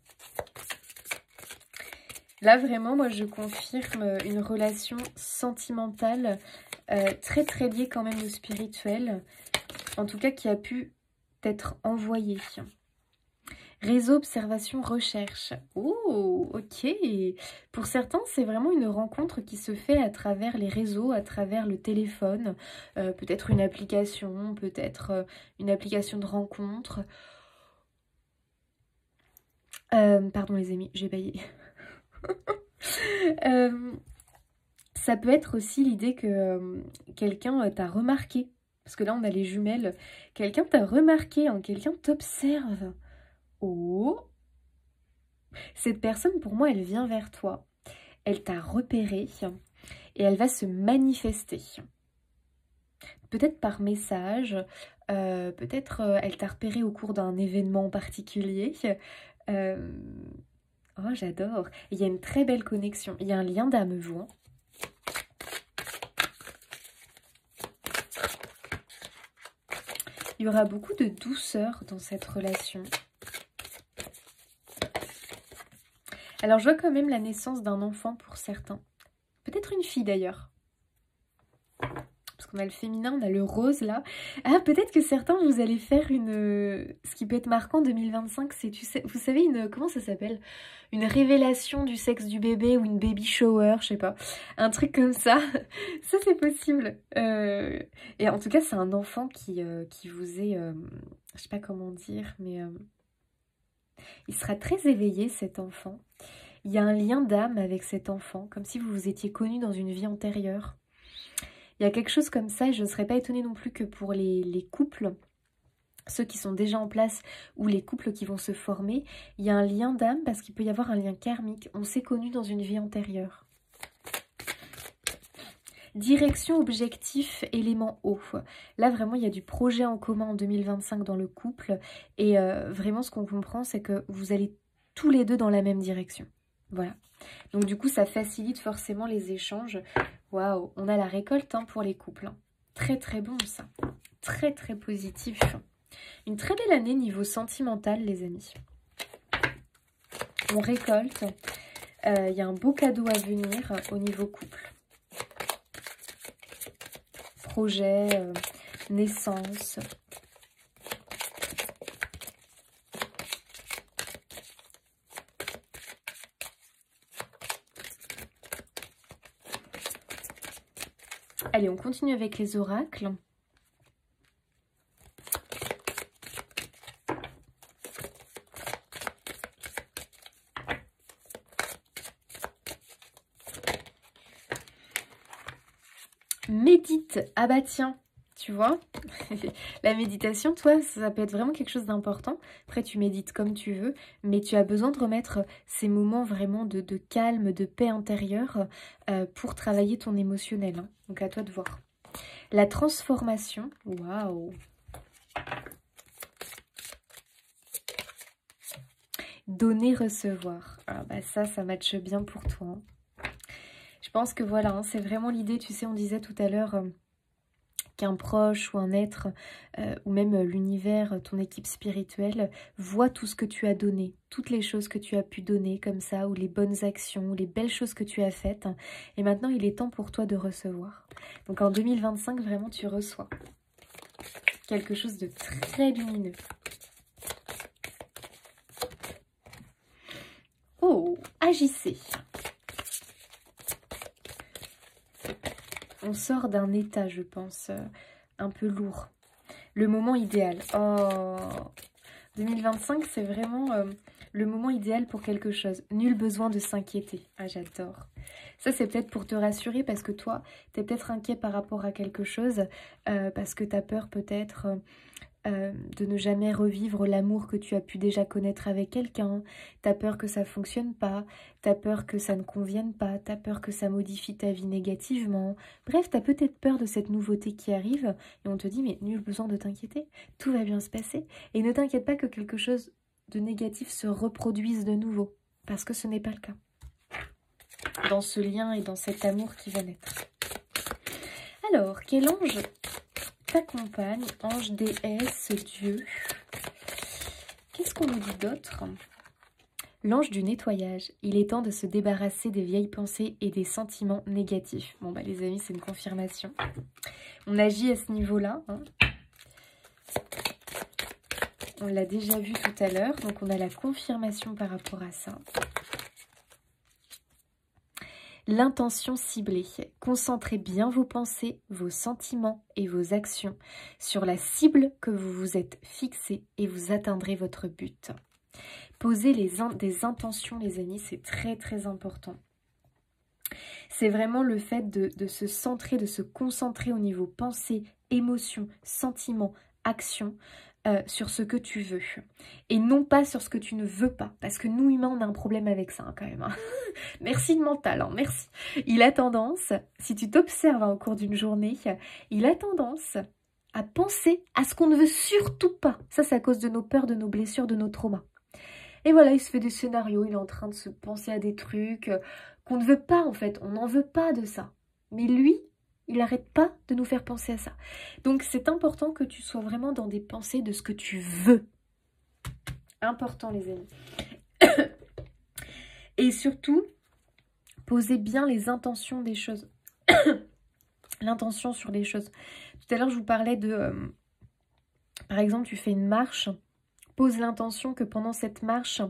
Là, vraiment, moi, je confirme une relation sentimentale très, très liée quand même au spirituel. En tout cas, qui a pu être envoyée. Réseau, observation, recherche. Oh, ok. Pour certains, c'est vraiment une rencontre qui se fait à travers les réseaux, à travers le téléphone. Peut-être une application, peut-être une application de rencontre. Pardon les amis, j'ai bâillé. Ça peut être aussi l'idée que quelqu'un t'a remarqué. Parce que là, on a les jumelles. Quelqu'un t'a remarqué, hein, quelqu'un t'observe. Oh, cette personne, pour moi, elle vient vers toi. Elle t'a repéré. et elle va se manifester. Peut-être par message, peut-être elle t'a repéré au cours d'un événement particulier. Oh, j'adore. Il y a une très belle connexion. Il y a un lien d'âme, vous. Hein. Il y aura beaucoup de douceur dans cette relation. Alors, je vois quand même la naissance d'un enfant pour certains. Peut-être une fille d'ailleurs. Parce qu'on a le féminin, on a le rose là. Ah, peut-être que certains, vous allez faire une... Ce qui peut être marquant en 2025, c'est, tu sais, vous savez, une... Comment ça s'appelle? Une révélation du sexe du bébé ou une baby shower, je sais pas. Un truc comme ça. Ça, c'est possible. Et en tout cas, c'est un enfant qui vous est... je sais pas comment dire, mais... il sera très éveillé, cet enfant. Il y a un lien d'âme avec cet enfant, comme si vous vous étiez connus dans une vie antérieure. Il y a quelque chose comme ça, et je ne serais pas étonnée non plus que pour les couples, ceux qui sont déjà en place, ou les couples qui vont se former, il y a un lien d'âme, parce qu'il peut y avoir un lien karmique. On s'est connus dans une vie antérieure. Direction, objectif, élément eau. Là, vraiment, il y a du projet en commun en 2025 dans le couple. Et vraiment, ce qu'on comprend, c'est que vous allez tous les deux dans la même direction. Voilà. Donc, du coup, ça facilite forcément les échanges. Waouh, on a la récolte hein, pour les couples. Hein. Très, très bon, ça. Très, très positif. Une très belle année niveau sentimental, les amis. On récolte. Il y a un beau cadeau à venir au niveau couple. Projet, naissance. Allez, on continue avec les oracles. Médite. Ah bah tiens, tu vois, la méditation, toi, ça peut être vraiment quelque chose d'important. Après, tu médites comme tu veux, mais tu as besoin de remettre ces moments vraiment de calme, de paix intérieure pour travailler ton émotionnel. Hein. Donc, à toi de voir. La transformation, waouh. Donner, recevoir. Ah bah ça matche bien pour toi. Hein. Je pense que voilà, hein, c'est vraiment l'idée, tu sais, on disait tout à l'heure... qu'un proche ou un être, ou même l'univers, ton équipe spirituelle, voit tout ce que tu as donné, toutes les choses que tu as pu donner comme ça, ou les bonnes actions, ou les belles choses que tu as faites. Et maintenant, il est temps pour toi de recevoir. Donc en 2025, vraiment, tu reçois quelque chose de très lumineux. Oh, agissez. On sort d'un état, je pense, un peu lourd. Le moment idéal. Oh, 2025, c'est vraiment le moment idéal pour quelque chose. Nul besoin de s'inquiéter. Ah, j'adore. Ça, c'est peut-être pour te rassurer parce que toi, tu es peut-être inquiet par rapport à quelque chose, parce que tu as peur peut-être de ne jamais revivre l'amour que tu as pu déjà connaître avec quelqu'un. Tu as peur que ça ne fonctionne pas, tu as peur que ça ne convienne pas, tu as peur que ça modifie ta vie négativement. Bref, tu as peut-être peur de cette nouveauté qui arrive et on te dit mais nul besoin de t'inquiéter, tout va bien se passer. Et ne t'inquiète pas que quelque chose de négatif se reproduise de nouveau, parce que ce n'est pas le cas. Dans ce lien et dans cet amour qui va naître. Alors, quel ange t'accompagne, ange, déesse, Dieu? Qu'est-ce qu'on nous dit d'autre? L'ange du nettoyage. Il est temps de se débarrasser des vieilles pensées et des sentiments négatifs. Bon, bah les amis, c'est une confirmation. On agit à ce niveau-là. Hein. On l'a déjà vu tout à l'heure, donc on a la confirmation par rapport à ça. L'intention ciblée. Concentrez bien vos pensées, vos sentiments et vos actions sur la cible que vous vous êtes fixée et vous atteindrez votre but. Posez des intentions, les amis, c'est très très important. C'est vraiment le fait de se centrer, de se concentrer au niveau pensée, émotion, sentiment, action. sur ce que tu veux et non pas sur ce que tu ne veux pas, parce que nous humains on a un problème avec ça hein, quand même. Hein. Merci le mental, hein, merci. Il a tendance, si tu t'observes hein, au cours d'une journée, il a tendance à penser à ce qu'on ne veut surtout pas. Ça c'est à cause de nos peurs, de nos blessures, de nos traumas. Et voilà, il se fait des scénarios, il est en train de se penser à des trucs qu'on ne veut pas en fait, on n'en veut pas de ça. Mais lui, il n'arrête pas de nous faire penser à ça. Donc c'est important que tu sois vraiment dans des pensées de ce que tu veux. Important les amis. Et surtout, posez bien les intentions des choses. L'intention sur les choses. Tout à l'heure je vous parlais de... par exemple, tu fais une marche. Pose l'intention que pendant cette marche,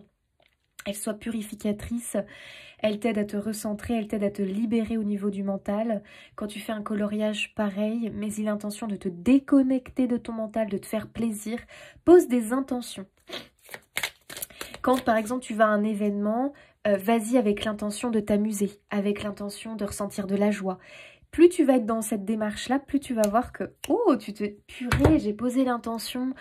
elle soit purificatrice, elle t'aide à te recentrer, elle t'aide à te libérer au niveau du mental. Quand tu fais un coloriage, pareil, mais il a l'intention de te déconnecter de ton mental, de te faire plaisir. Pose des intentions. Quand par exemple tu vas à un événement, vas-y avec l'intention de t'amuser, avec l'intention de ressentir de la joie. Plus tu vas être dans cette démarche-là, plus tu vas voir que, oh, tu te... Purée, j'ai posé l'intention.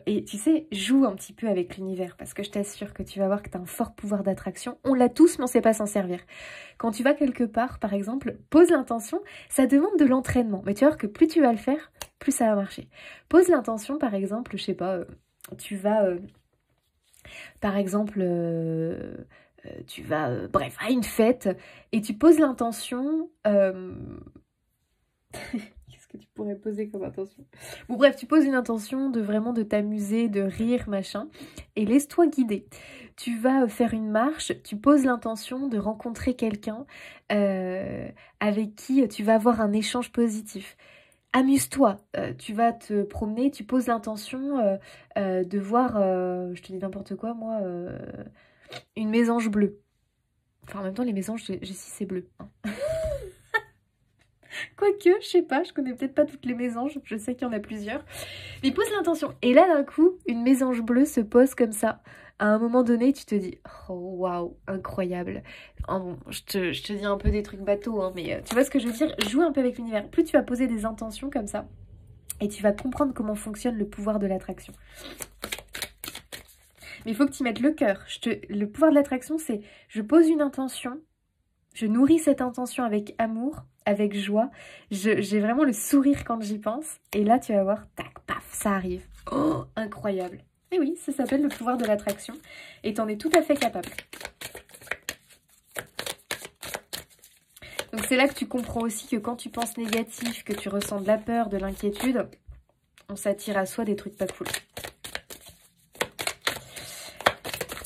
Et tu sais, joue un petit peu avec l'univers, parce que je t'assure que tu vas voir que tu as un fort pouvoir d'attraction. On l'a tous, mais on ne sait pas s'en servir. Quand tu vas quelque part, par exemple, pose l'intention, ça demande de l'entraînement. Mais tu vas voir que plus tu vas le faire, plus ça va marcher. Pose l'intention, par exemple, je sais pas, tu vas, par exemple... tu vas, bref, à une fête et tu poses l'intention... Qu'est-ce que tu pourrais poser comme intention? Bon bref, tu poses une intention de vraiment de t'amuser, de rire, machin, et laisse-toi guider. Tu vas faire une marche, tu poses l'intention de rencontrer quelqu'un avec qui tu vas avoir un échange positif. Amuse-toi, tu vas te promener, tu poses l'intention de voir, je te dis n'importe quoi moi... une mésange bleue. Enfin, en même temps, les mésanges, j'ai si c'est bleu. Hein. Quoique, je sais pas, je connais peut-être pas toutes les mésanges. Je sais qu'il y en a plusieurs. Mais pose l'intention. Et là, d'un coup, une mésange bleue se pose comme ça. À un moment donné, tu te dis, oh waouh, incroyable. Oh, bon, je te dis un peu des trucs bateaux, hein, mais tu vois ce que je veux dire? Joue un peu avec l'univers. Plus tu vas poser des intentions comme ça, et tu vas comprendre comment fonctionne le pouvoir de l'attraction. Mais il faut que tu y mettes le cœur. Le pouvoir de l'attraction, c'est je pose une intention, je nourris cette intention avec amour, avec joie. J'ai vraiment le sourire quand j'y pense. Et là, tu vas voir, tac, paf, ça arrive. Oh, incroyable. Et oui, ça s'appelle le pouvoir de l'attraction. Et tu en es tout à fait capable. Donc c'est là que tu comprends aussi que quand tu penses négatif, que tu ressens de la peur, de l'inquiétude, on s'attire à soi des trucs pas cool.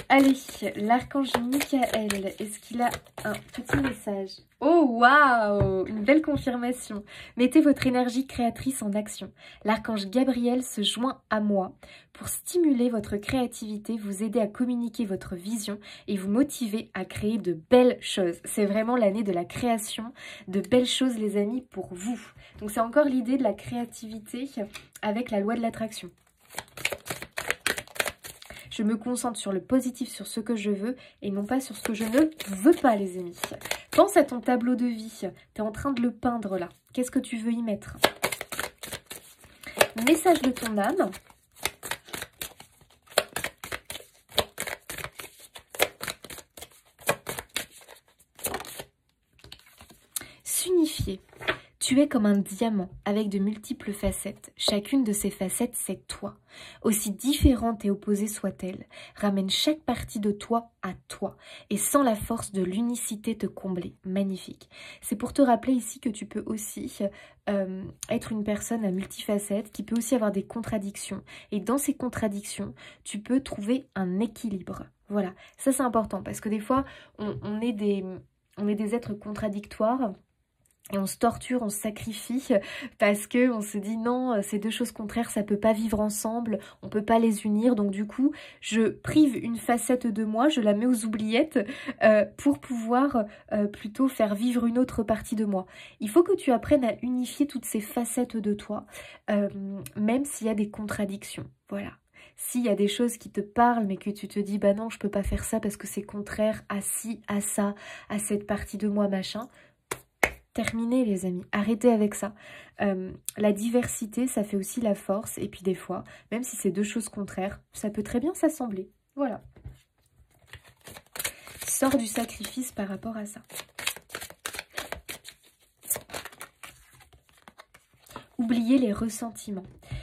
Allez, l'archange Michael, est-ce qu'il a un petit message? Oh, waouh! Une belle confirmation. Mettez votre énergie créatrice en action. L'archange Gabriel se joint à moi pour stimuler votre créativité, vous aider à communiquer votre vision et vous motiver à créer de belles choses. C'est vraiment l'année de la création, de belles choses, les amis, pour vous. Donc, c'est encore l'idée de la créativité avec la loi de l'attraction. Je me concentre sur le positif, sur ce que je veux et non pas sur ce que je ne veux pas, les amis. Pense à ton tableau de vie. Tu es en train de le peindre là. Qu'est-ce que tu veux y mettre? Message de ton âme. S'unifier. Tu es comme un diamant avec de multiples facettes. Chacune de ces facettes, c'est toi. Aussi différente et opposée soit-elle, ramène chaque partie de toi à toi et sans la force de l'unicité te combler. Magnifique. C'est pour te rappeler ici que tu peux aussi être une personne à multifacettes, qui peut aussi avoir des contradictions. Et dans ces contradictions, tu peux trouver un équilibre. Voilà, ça c'est important parce que des fois, on est des êtres contradictoires. Et on se torture, on se sacrifie parce que on se dit non, ces deux choses contraires, ça peut pas vivre ensemble, on peut pas les unir. Donc du coup, je prive une facette de moi, je la mets aux oubliettes pour pouvoir plutôt faire vivre une autre partie de moi. Il faut que tu apprennes à unifier toutes ces facettes de toi, même s'il y a des contradictions. Voilà. S'il y a des choses qui te parlent, mais que tu te dis, bah non, je peux pas faire ça parce que c'est contraire à ci, à ça, à cette partie de moi, machin. Terminez les amis, arrêtez avec ça. La diversité, ça fait aussi la force. Et puis des fois, même si c'est deux choses contraires, ça peut très bien s'assembler. Voilà. Sors du sacrifice par rapport à ça. Oubliez les ressentiments.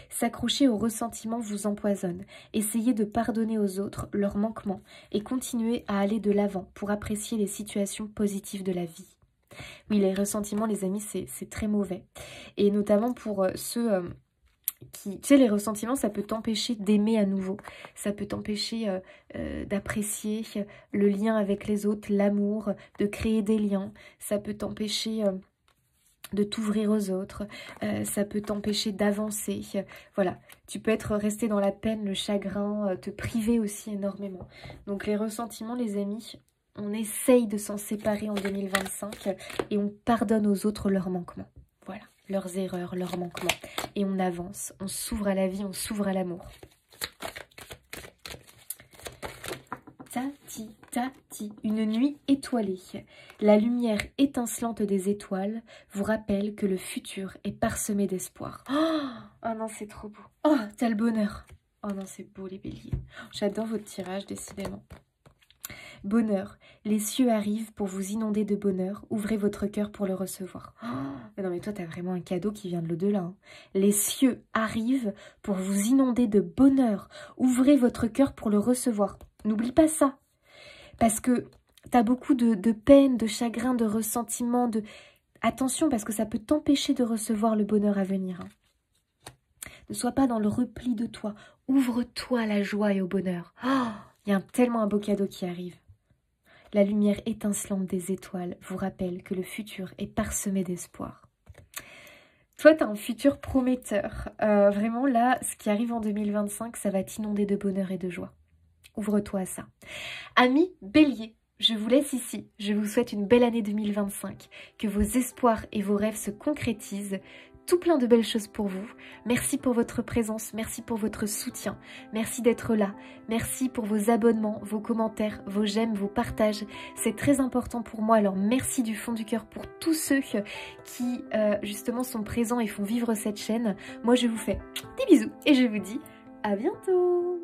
S'accrocher aux ressentiments vous empoisonne. Essayez de pardonner aux autres leurs manquements et continuez à aller de l'avant pour apprécier les situations positives de la vie. Oui, les ressentiments, les amis, c'est très mauvais. Et notamment pour ceux qui... Tu sais, les ressentiments, ça peut t'empêcher d'aimer à nouveau. Ça peut t'empêcher d'apprécier le lien avec les autres, l'amour, de créer des liens. Ça peut t'empêcher... de t'ouvrir aux autres, ça peut t'empêcher d'avancer, voilà, tu peux être resté dans la peine, le chagrin, te priver aussi énormément. Donc les ressentiments les amis, on essaye de s'en séparer en 2025 et on pardonne aux autres leurs manquements, voilà, leurs erreurs, leurs manquements, et on avance, on s'ouvre à la vie, on s'ouvre à l'amour. Tati, tati, une nuit étoilée. La lumière étincelante des étoiles vous rappelle que le futur est parsemé d'espoir. Oh non, c'est trop beau. Oh, t'as le bonheur. Oh non, c'est beau les béliers. J'adore votre tirage, décidément. Bonheur, les cieux arrivent pour vous inonder de bonheur. Ouvrez votre cœur pour le recevoir. Oh, non mais toi, t'as vraiment un cadeau qui vient de l'au-delà. Hein. Les cieux arrivent pour vous inonder de bonheur. Ouvrez votre cœur pour le recevoir. N'oublie pas ça, parce que tu as beaucoup de peine, de chagrin, de ressentiment, de... Attention, parce que ça peut t'empêcher de recevoir le bonheur à venir. Hein. Ne sois pas dans le repli de toi. Ouvre-toi à la joie et au bonheur. Oh, il y a tellement un beau cadeau qui arrive. La lumière étincelante des étoiles vous rappelle que le futur est parsemé d'espoir. Toi, tu as un futur prometteur. Vraiment, là, ce qui arrive en 2025, ça va t'inonder de bonheur et de joie. Ouvre-toi à ça. Amis bélier, je vous laisse ici. Je vous souhaite une belle année 2025. Que vos espoirs et vos rêves se concrétisent. Tout plein de belles choses pour vous. Merci pour votre présence. Merci pour votre soutien. Merci d'être là. Merci pour vos abonnements, vos commentaires, vos j'aime, vos partages. C'est très important pour moi. Alors merci du fond du cœur pour tous ceux qui justement sont présents et font vivre cette chaîne. Moi je vous fais des bisous et je vous dis à bientôt.